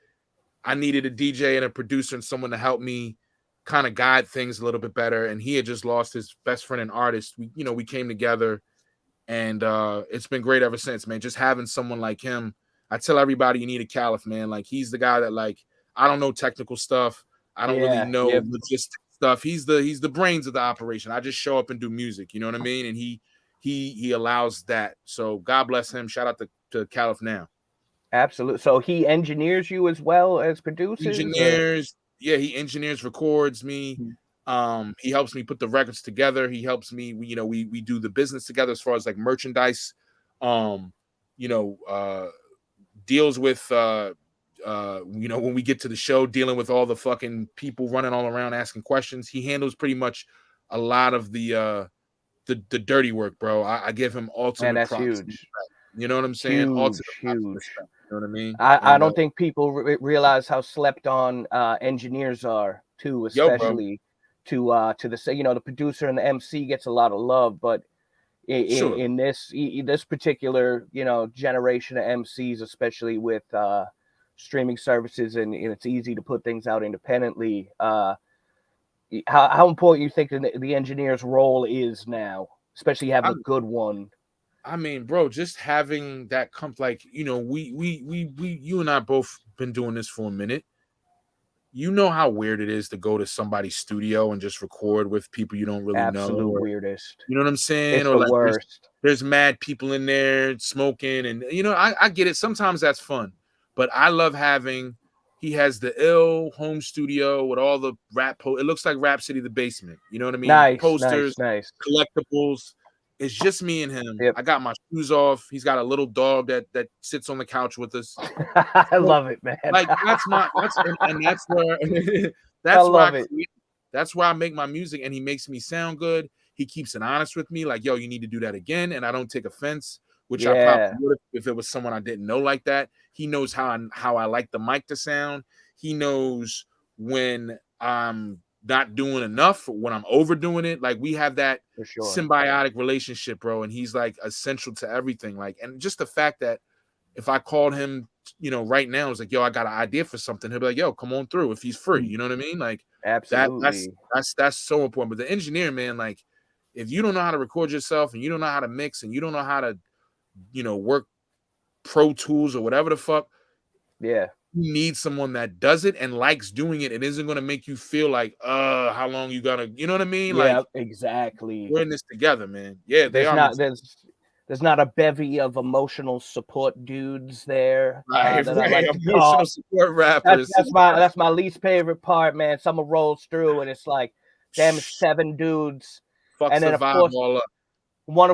I needed a DJ and a producer and someone to help me kind of guide things a little bit better. And he had just lost his best friend and artist. We came together, and it's been great ever since, man. Just having someone like him. I tell everybody you need a Caliph, man. Like, he's the guy that, like, I don't know technical stuff. I don't really know logistic stuff. He's the brains of the operation. I just show up and do music. You know what I mean? And he allows that. So God bless him. Shout out to Caliph now. Absolutely. So he engineers you as well as producers? He engineers, records me. He helps me put the records together. He helps me, we do the business together as far as like merchandise. Deals with when we get to the show, dealing with all the fucking people running all around asking questions. He handles pretty much a lot of the dirty work, bro. I give him ultimate props. Huge. You know what I'm saying? Huge. You know what I mean? I don't think people realize how slept on engineers are too, especially to the the producer and the MC gets a lot of love, but in this particular, you know, generation of MCs, especially with streaming services, and it's easy to put things out independently. How important you think the engineer's role is now, especially having a good one? I mean, bro, just having that like, you know, we you and I both been doing this for a minute. You know how weird it is to go to somebody's studio and just record with people you don't really know. Absolute weirdest. You know what I'm saying? It's or the like worst. there's mad people in there smoking, and you know, I get it. Sometimes that's fun, but I love having. He has the ill home studio with all the it looks like Rap City, the basement. You know what I mean? Nice, Posters, nice. collectibles. It's just me and him. Yep. I got my shoes off. He's got a little dog that sits on the couch with us. I love it, man. Like that's and that's where that's where I make my music, and he makes me sound good. He keeps it honest with me, like, yo, you need to do that again, and I don't take offense, which I probably would if it was someone I didn't know like that. He knows how I like the mic to sound. He knows when I'm not doing enough, when I'm overdoing it. Like, we have that symbiotic relationship, bro, and he's like essential to everything. Like, and just the fact that if I called him, you know, right now, it's like, yo, I got an idea for something. He'll be like, yo, come on through if he's free. You know what I mean? Like, absolutely. That's so important. But the engineer, man, like, if you don't know how to record yourself and you don't know how to mix and you don't know how to, you know, work Pro Tools or whatever the fuck, you need someone that does it and likes doing it and isn't going to make you feel like, how long you gotta, you know what I mean? Yeah, like, exactly. We're in this together, man. Yeah, there's not a bevy of emotional support dudes there. Right, that I like to emotional call. support rappers. That's my least favorite part, man. Someone rolls through and it's like, damn, it's 7 dudes. Fucks and then the of vibe course, all up. one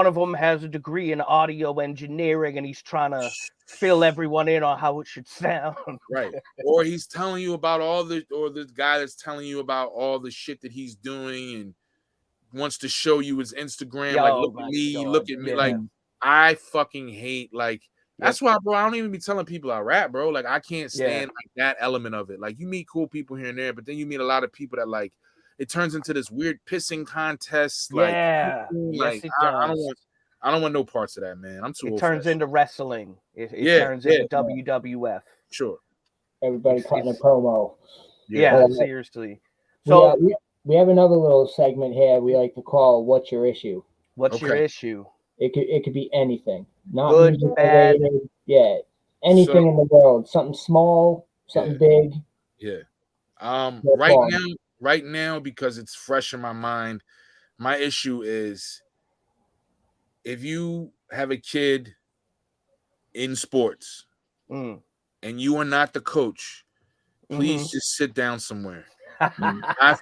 of them has a degree in audio engineering, and he's trying to fill everyone in on how it should sound. Right. Or he's telling you about the guy that's telling you about all the shit that he's doing and wants to show you his Instagram. Like, look at me, look at me. Yeah. Like, I fucking hate, like, that's why, bro, I don't even be telling people I rap, bro. Like, I can't stand like that element of it. Like, you meet cool people here and there, but then you meet a lot of people that, like, it turns into this weird pissing contest. Like, yes, it does. I don't want no parts of that, man. I'm too old. It turns into wrestling. It turns into WWF. Sure. Everybody cutting a promo. Yeah, seriously. So we have another little segment here we like to call "What's Your Issue?" What's your issue? It could be anything. Not good, bad. Related. Yeah, anything in the world. Something small, something big. Yeah. Right now, because it's fresh in my mind, my issue is if you have a kid in sports and you are not the coach, please just sit down somewhere. I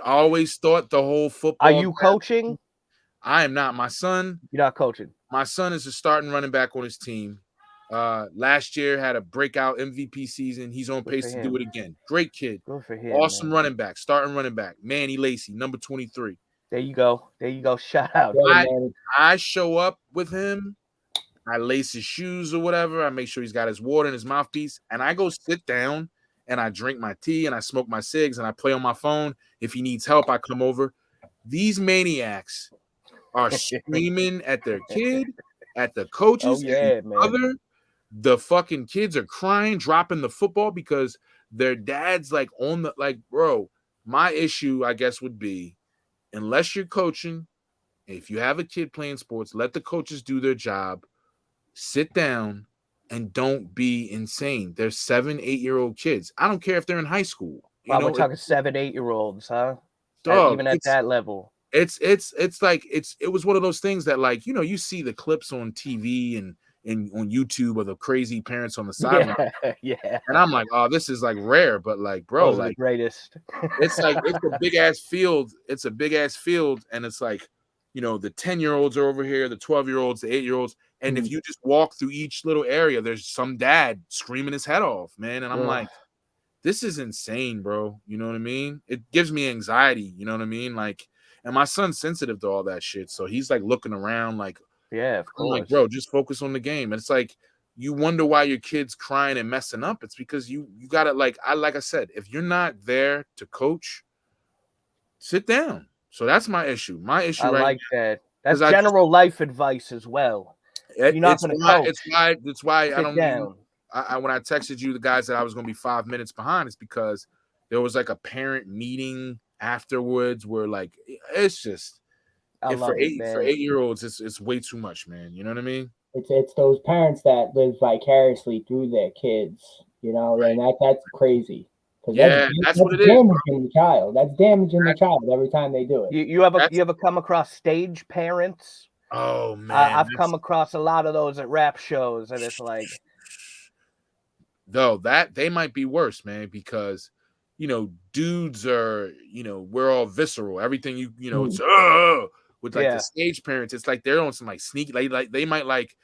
always thought the whole football. Are you coaching? I am not. My son. You're not coaching. My son is a starting running back on his team. Last year had a breakout MVP season. He's on pace to do it again. Great kid. Good for him. Awesome running back. Starting running back. Manny Lacey, number 23. There you go. Shout out. I show up with him. I lace his shoes or whatever. I make sure he's got his water and his mouthpiece. And I go sit down and I drink my tea and I smoke my cigs and I play on my phone. If he needs help, I come over. These maniacs are screaming at their kid, at the coaches, at the other. The fucking kids are crying, dropping the football because their dad's like on the, like, bro, my issue, I guess, would be, unless you're coaching, if you have a kid playing sports, let the coaches do their job. Sit down and don't be insane. They're 7, 8-year-old kids. I don't care if they're in high school. We're talking 7, 8-year-olds, huh? Dog, even at that level. It was one of those things that, like, you know, you see the clips on TV and on YouTube of the crazy parents on the sideline. Yeah. And I'm like, oh, this is like rare, but like, bro, those are the greatest. It's like, it's a big ass field. It's a big ass field, and it's like, you know, the 10-year-olds are over here, the 12-year-olds, the 8-year-olds, and if you just walk through each little area, there's some dad screaming his head off, man. And I'm like, this is insane, bro. You know what I mean? It gives me anxiety. You know what I mean? Like, and my son's sensitive to all that shit, so he's like looking around, like, yeah, of course. I'm like, bro, just focus on the game. And it's like, you wonder why your kid's crying and messing up. It's because you gotta, like I said, if you're not there to coach, sit down. So that's my issue. My issue I right like that. That's 'cause I just- general life advice as well. You're not it's going to why coach. it's why I Sit don't down. I when I texted you the guys that I was going to be 5 minutes behind, it's because there was like a parent meeting afterwards where like it's just I love it, man. for 8-year-olds it's way too much, man. You know what I mean? It's those parents that live vicariously through their kids, you know, Right. and that's crazy because Yeah, that's what it is, bro. damaging the child. That's damaging the child every time they do it. You ever come across stage parents? Oh man, I've come across a lot of those at rap shows, and it's like, though that they might be worse, man, because dudes are, we're all visceral. Everything it's with like the stage parents, it's like they're on some like sneaky, like they might like,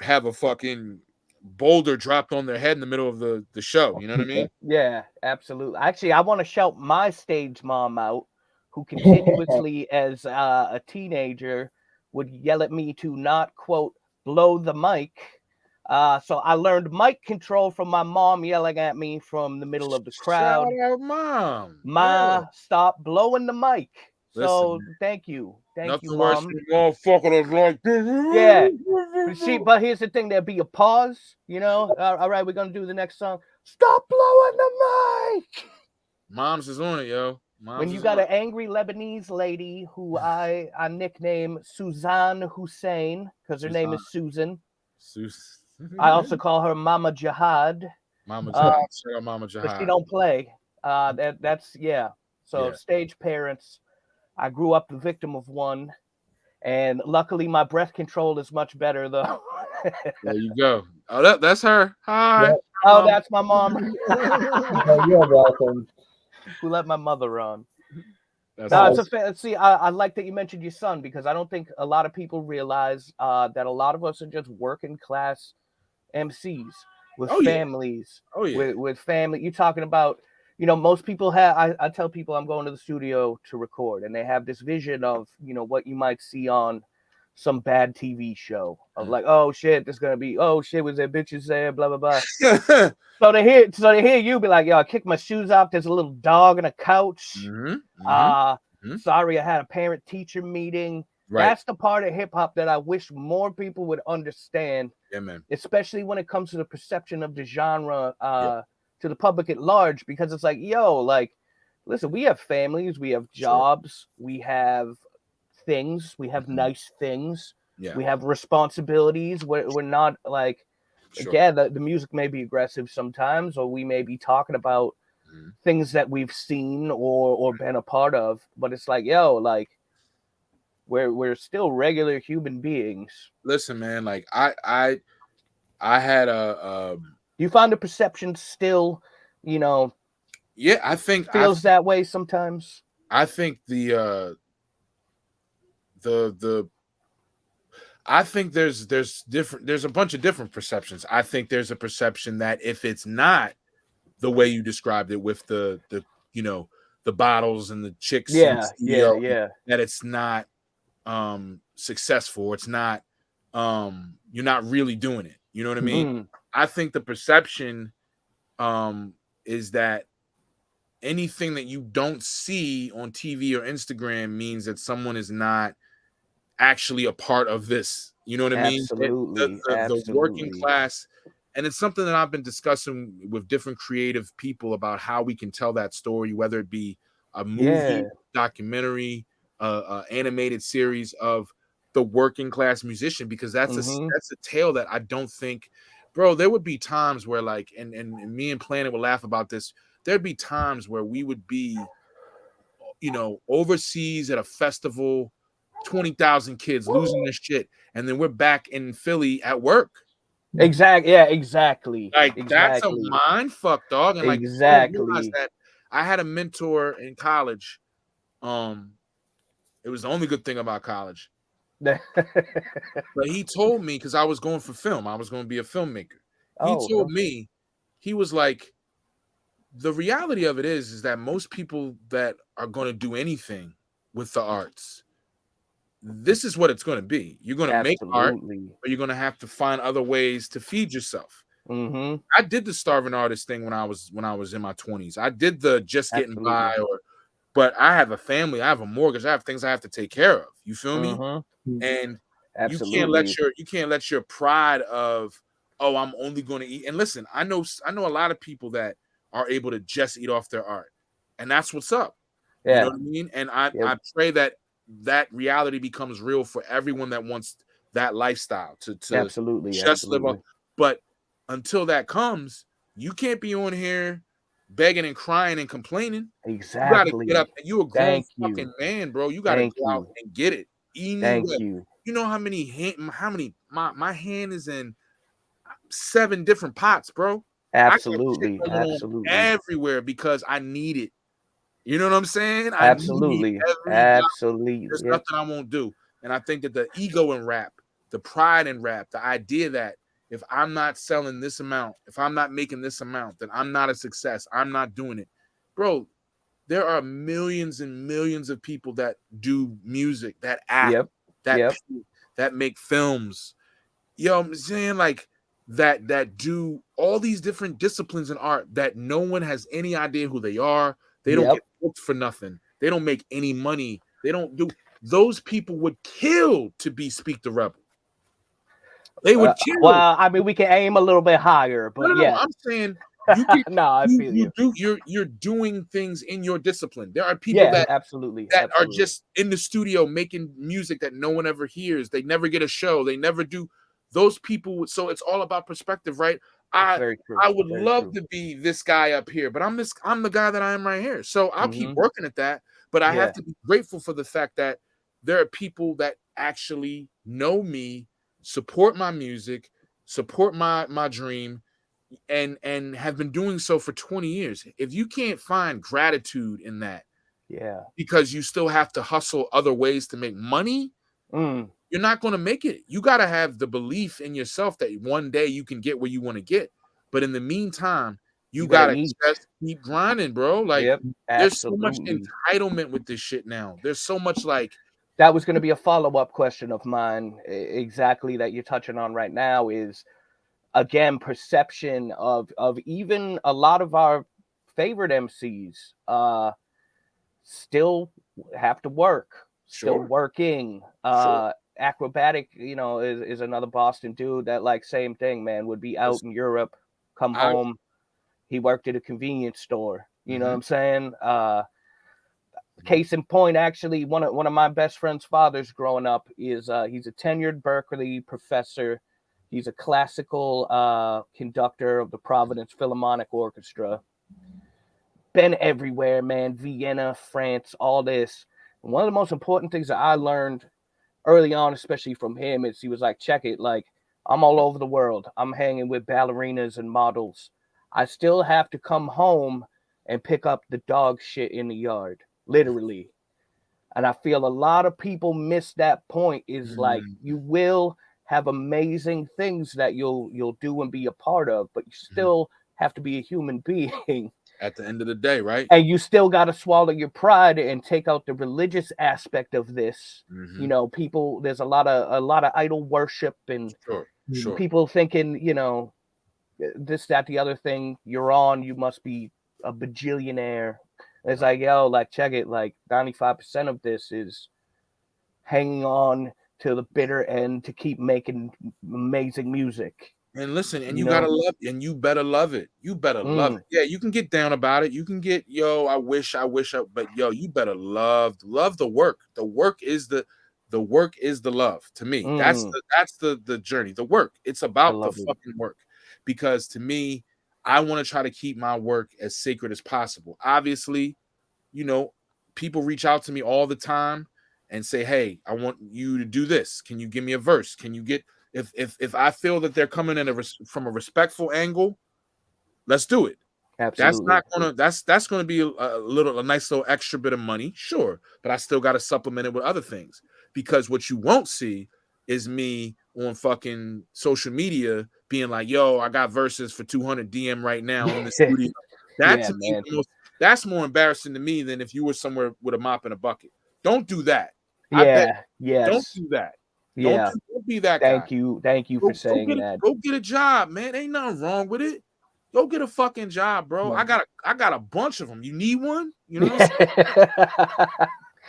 have a fucking boulder dropped on their head in the middle of the show. You know what I mean? yeah, absolutely. Actually, I want to shout my stage mom out, who continuously, as a teenager, would yell at me to not, quote, blow the mic. So I learned mic control from my mom yelling at me from the middle of the crowd. Shout out, mom. Ma, stop blowing the mic. So Listen, thank you, nothing mom. worse than a motherfucker that's like this. Yeah. But here's the thing: there'll be a pause. All right, we're gonna do the next song. Stop blowing the mic. Moms is on it, yo. When you got an angry Lebanese lady who I nickname Suzanne Hussein because her name is Susan. I also call her Mama Jihad. Mama Jihad. Shout out Mama Jihad. But she don't play. That's yeah. So stage parents. I grew up the victim of one, and luckily my breath control is much better though. There you go. Oh, that's her. Hi. Yep. Oh, that's my mom. Oh, you're welcome. Who let my mother on? That's See, I like that you mentioned your son, because I don't think a lot of people realize that a lot of us are just working class MCs with families. Oh yeah. With family. You're talking about, most people have. I tell people I'm going to the studio to record, and they have this vision of what you might see on some bad TV show of like, oh shit, there's gonna be, oh shit, was there bitches there, blah blah blah. So they hear you be like, yo, I kicked my shoes off. There's a little dog on a couch. Sorry, I had a parent teacher meeting. Right. That's the part of hip hop that I wish more people would understand. Yeah, man. Especially when it comes to the perception of the genre to the public at large, because it's like, yo, like, listen, we have families, we have jobs, we have things, we have nice things, we have responsibilities. We're not like, again, the music may be aggressive sometimes, or we may be talking about things that we've seen or been a part of, but it's like, yo, like, we're still regular human beings. Listen, man, like I had a do you find the perception still, I think feels that way sometimes? I think I think there's a bunch of different perceptions. I think there's a perception that if it's not the way you described it with the bottles and the chicks that it's not successful. It's not you're not really doing it. You know what I mean? I think the perception is that anything that you don't see on TV or Instagram means that someone is not actually a part of this. You know what I mean? Absolutely. The working class. And it's something that I've been discussing with different creative people about how we can tell that story, whether it be a movie, documentary, animated series of the working class musician, because that's a tale that I don't think, bro, there would be times where like, and me and Planet would laugh about this. There'd be times where we would be, overseas at a festival, 20,000 kids losing their shit, and then we're back in Philly at work. Exactly. Yeah, exactly. Like that's a mind fuck, dog. And like, that I had a mentor in college. It was the only good thing about college. But he told me, because I was going for film, I was going to be a filmmaker. He told me, he was like, the reality of it is that most people that are going to do anything with the arts, this is what it's going to be. You're going to make art, but you're going to have to find other ways to feed yourself. I did the starving artist thing when I was in my 20s. I did the just getting by, or but I have a family, I have a mortgage, I have things I have to take care of. You feel me? Mm-hmm. And Absolutely. you can't let your pride of, oh, I'm only going to eat. And listen, I know a lot of people that are able to just eat off their art, and that's what's up. You know Yeah. what I mean? And Yep. I pray that reality becomes real for everyone that wants that lifestyle to Absolutely. just live Absolutely. up. But until that comes, you can't be on here begging and crying and complaining. You got to get up. Exactly. And you a grown Thank you. fucking man, bro. You got to Thank go out you. and get it. Thank Anyway, you. you know my hand is in 7 different pots, bro. I got shit Absolutely. going on Absolutely. everywhere because I need it. You know what I'm saying? I need Absolutely. every dollar. Absolutely. There's Yep. nothing I won't do. And I think that the ego in rap, the pride in rap, the idea that if I'm not selling this amount, if I'm not making this amount, then I'm not a success. I'm not doing it. Bro, there are millions and millions of people that do music, that act, Yep. that Yep. that make films. You know what I'm saying? Like that do all these different disciplines in art that no one has any idea who they are. They don't Yep. get booked for nothing. They don't make any money. They don't do. Those people would kill to be Speak the Rebel. They would kill. Well, I mean, we can aim a little bit higher, but No, yeah. I'm saying you can. No, I feel you. You're doing things in your discipline. There are people Yeah, that absolutely. that are Absolutely. just in the studio making music that no one ever hears. They never get a show. They never do. Those people. So it's all about perspective, right? It's I very true. I would Very love true. to be this guy up here, but I'm the guy that I am right here. So I'll keep Mhm. working at that. But I have Yeah. to be grateful for the fact that there are people that actually know me, support my music, support my dream, and have been doing so for 20 years. If you can't find gratitude in that, Yeah. because you still have to hustle other ways to make money, Mm. you're not going to make it. You got to have the belief in yourself that one day you can get where you want to get. But in the meantime, you You got gotta to eat. just keep grinding, bro. Like Yep. there's so much Absolutely. entitlement with this shit now. There's so much like, That was going to be a follow-up question of mine. Exactly that you're touching on right now is again perception of even a lot of our favorite MCs still have to work, still sure, working. sure. Acrobatic, is another Boston dude that like same thing, man, would be out Listen, in Europe, come I home. He worked at a convenience store. You know what mhm, I'm saying? mhm. Case in point, actually, one of my best friend's fathers growing up is he's a tenured Berkeley professor. He's a classical conductor of the Providence Philharmonic Orchestra. Been everywhere, man. Vienna, France, all this. And one of the most important things that I learned early on, especially from him, is he was like, check it, like, I'm all over the world. I'm hanging with ballerinas and models. I still have to come home and pick up the dog shit in the yard, literally. And I feel a lot of people miss that point is like Mm, you will have amazing things that you'll do and be a part of, but you mhm. still have to be a human being. At the end of the day, right? And you still got to swallow your pride and take out the religious aspect of this. Hmm. People, there's a lot of idol worship and Sure, sure. people thinking, this, that, the other thing you're on, you must be a bajillionaire. It's Right. like, yo, like, check it, like 95% of this is hanging on to the bitter end to keep making amazing music, And listen, and you you gotta know? love, and you better love it. You better love it. Mm, Yeah, you can get down about it. You can get, yo, I wish, but yo, you better love the work. The work is the love to me. mm, That's the journey. The work. It's I about the love it. fucking work. Because to me, I want to try to keep my work as sacred as possible. Obviously, you know, people reach out to me all the time and say, "Hey, I want you to do this. Can you give me a verse? Can you get if I feel that they're coming in from a respectful angle, let's do it. That's Absolutely. not gonna that's gonna be a nice little extra bit of money, sure, but I still got to supplement it with other things because what you won't see is me on fucking social media being like, "Yo, I got verses for 200 DM right now. I'm in the studio." That Yeah, to me, man. that's more embarrassing to me than if you were somewhere with a mop and a bucket. Don't do that. I bet. Yeah, Don't yes. do that. Yeah. Don't be that guy. Thank you. Thank you for saying that. Go get a job, man. Ain't nothing wrong with it. Go get a fucking job, bro. Yeah. I got a bunch of them. You need one? You know what I'm saying?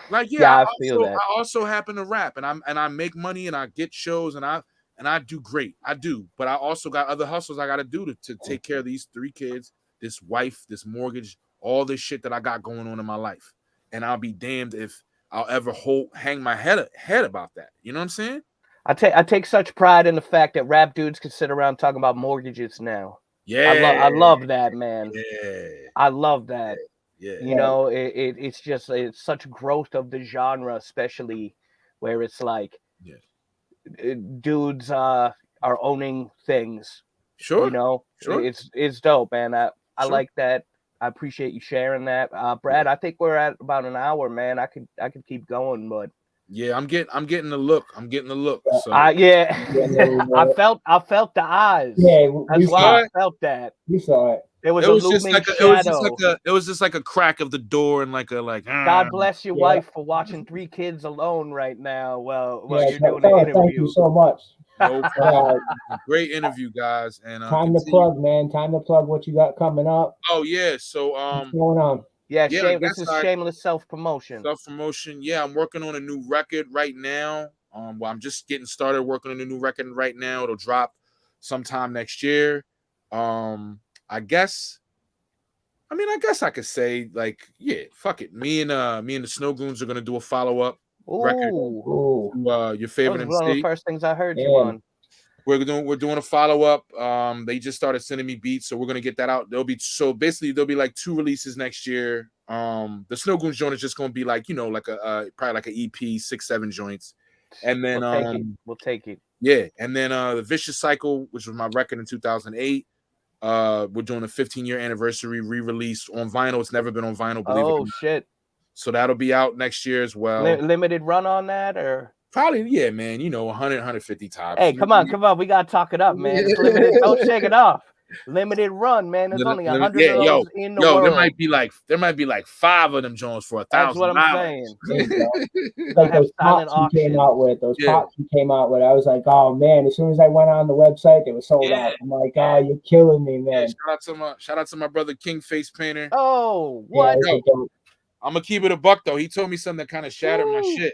Like, Yeah, I feel that. I also happen to rap, and I make money, and I get shows, and I do great. I do, but I also got other hustles I got to do to take care of these 3 kids, this wife, this mortgage, all this shit that I got going on in my life. And I'll be damned if I'll ever hang my head about that. You know what I'm saying? I take such pride in the fact that rap dudes can sit around talking about mortgages now. Yeah, I love that, man. Yeah, I love that. yeah. You know, it's just it's such growth of the genre, especially where it's like dudes are owning things. Sure. You know, Sure. it's dope, man. I Sure. like that. I appreciate you sharing that, Brad. I think we're at about an hour, man. I could keep going, but yeah, I'm getting the look. I'm getting the look. So yeah, I felt the eyes. Yeah, That's why I felt that. You saw it. There was a looming shadow. It was just like a crack of the door and like. God bless your wife for watching 3 kids alone right now. Well, you're doing an interview. Thank you so much. No great interview, guys. And time to plug, man. Time to plug what you got coming up. Oh yeah, so what's going on? Yeah, this is shameless self-promotion. Self-promotion. Yeah, I'm working on a new record right now. Well, I'm just getting started working on a new record right now. It'll drop sometime next year. I guess I could say, like, yeah, fuck it. Me and the Snow Goons are gonna do a follow-up record to your favorite that was MC. one of the first things I heard you on. We're doing a follow-up. They just started sending me beats, so we're gonna get that out. There'll be like 2 releases next year. The Snow Goons joint is just gonna be like, like probably like an EP, 6-7 joints. And then we'll take it. Yeah, and then the Vicious Cycle, which was my record in 2008. We're doing a 15-year anniversary re-release on vinyl. It's never been on vinyl, believe it or not. Shit. So that'll be out next year as well. Limited run on that, or probably, yeah, man. 100, 150 tops. Hey, come on. We gotta talk it up, man. It's limited. Don't shake it off. Limited run, man. There's only 100 of those in the world. There might be like 5 of them Jones for $1,000. That's what I'm saying. Like those pops you came out with. I was like, oh man! As soon as I went on the website, they were sold out. I'm like, oh, you're killing me, man. Shout out to my brother King Face Painter. Oh, what? I'm gonna keep it a buck though. He told me something that kind of shattered my shit.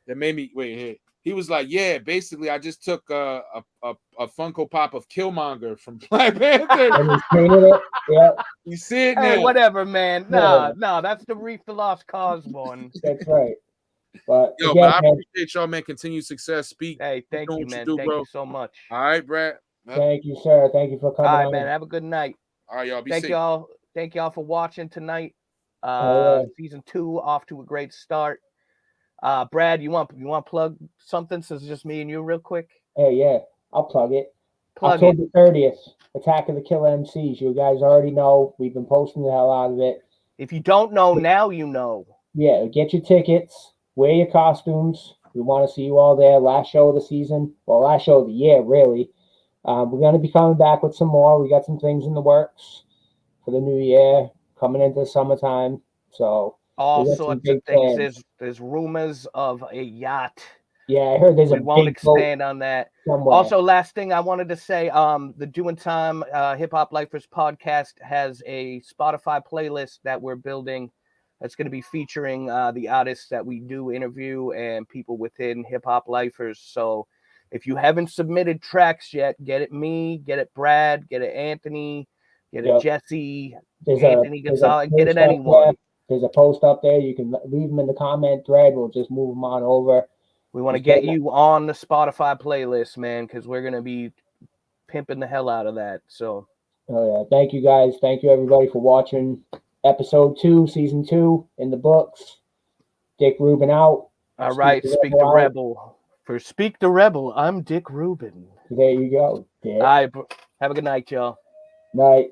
That made me wait here. He was like, yeah, basically, I just took a Funko Pop of Killmonger from Black Panther. And he's painted it. Yeah. You see it now. Hey, whatever, man. No, that's the Reef the Lost Cauze one. That's right. But I appreciate y'all, man. Continued success. Speak. Hey, thank you, man. Thank you so much. All right, Brad. Thank you, sir. Thank you for coming. All right, man. Have a good night. All right, y'all. Be safe. Thank y'all for watching tonight. Season 2 off to a great start. Brad, you want to plug something since it's just me and you real quick? Hey, yeah, I'll plug it. October 30th, Attack of the Killer MCs. You guys already know. We've been posting the hell out of it. If you don't know, now you know. Yeah, get your tickets. Wear your costumes. We want to see you all there. Last show of the season. Well, last show of the year, really. We're going to be coming back with some more. We got some things in the works for the new year, coming into the summertime. So all sorts of things. There's rumors of a yacht. Yeah, I heard we won't expand on that. Somewhere. Also, last thing I wanted to say, the Doing Time Hip Hop Lifers podcast has a Spotify playlist that we're building. That's going to be featuring the artists that we do interview and people within Hip Hop Lifers. So if you haven't submitted tracks yet, get it me, get it Brad, get it Anthony, get it Jesse, Anthony Gonzalez, get it anyone. There's a post up there. You can leave them in the comment thread. We'll just move them on over. We want to get you on the Spotify playlist, man, because we're going to be pimping the hell out of that. So, oh, yeah. Thank you, guys. Thank you, everybody, for watching episode 2, season 2 in the books. Dick Rubin out. All right. Speak the Rebel. For Speak the Rebel, I'm Dick Rubin. There you go. Dick. All right. Have a good night, y'all. Night.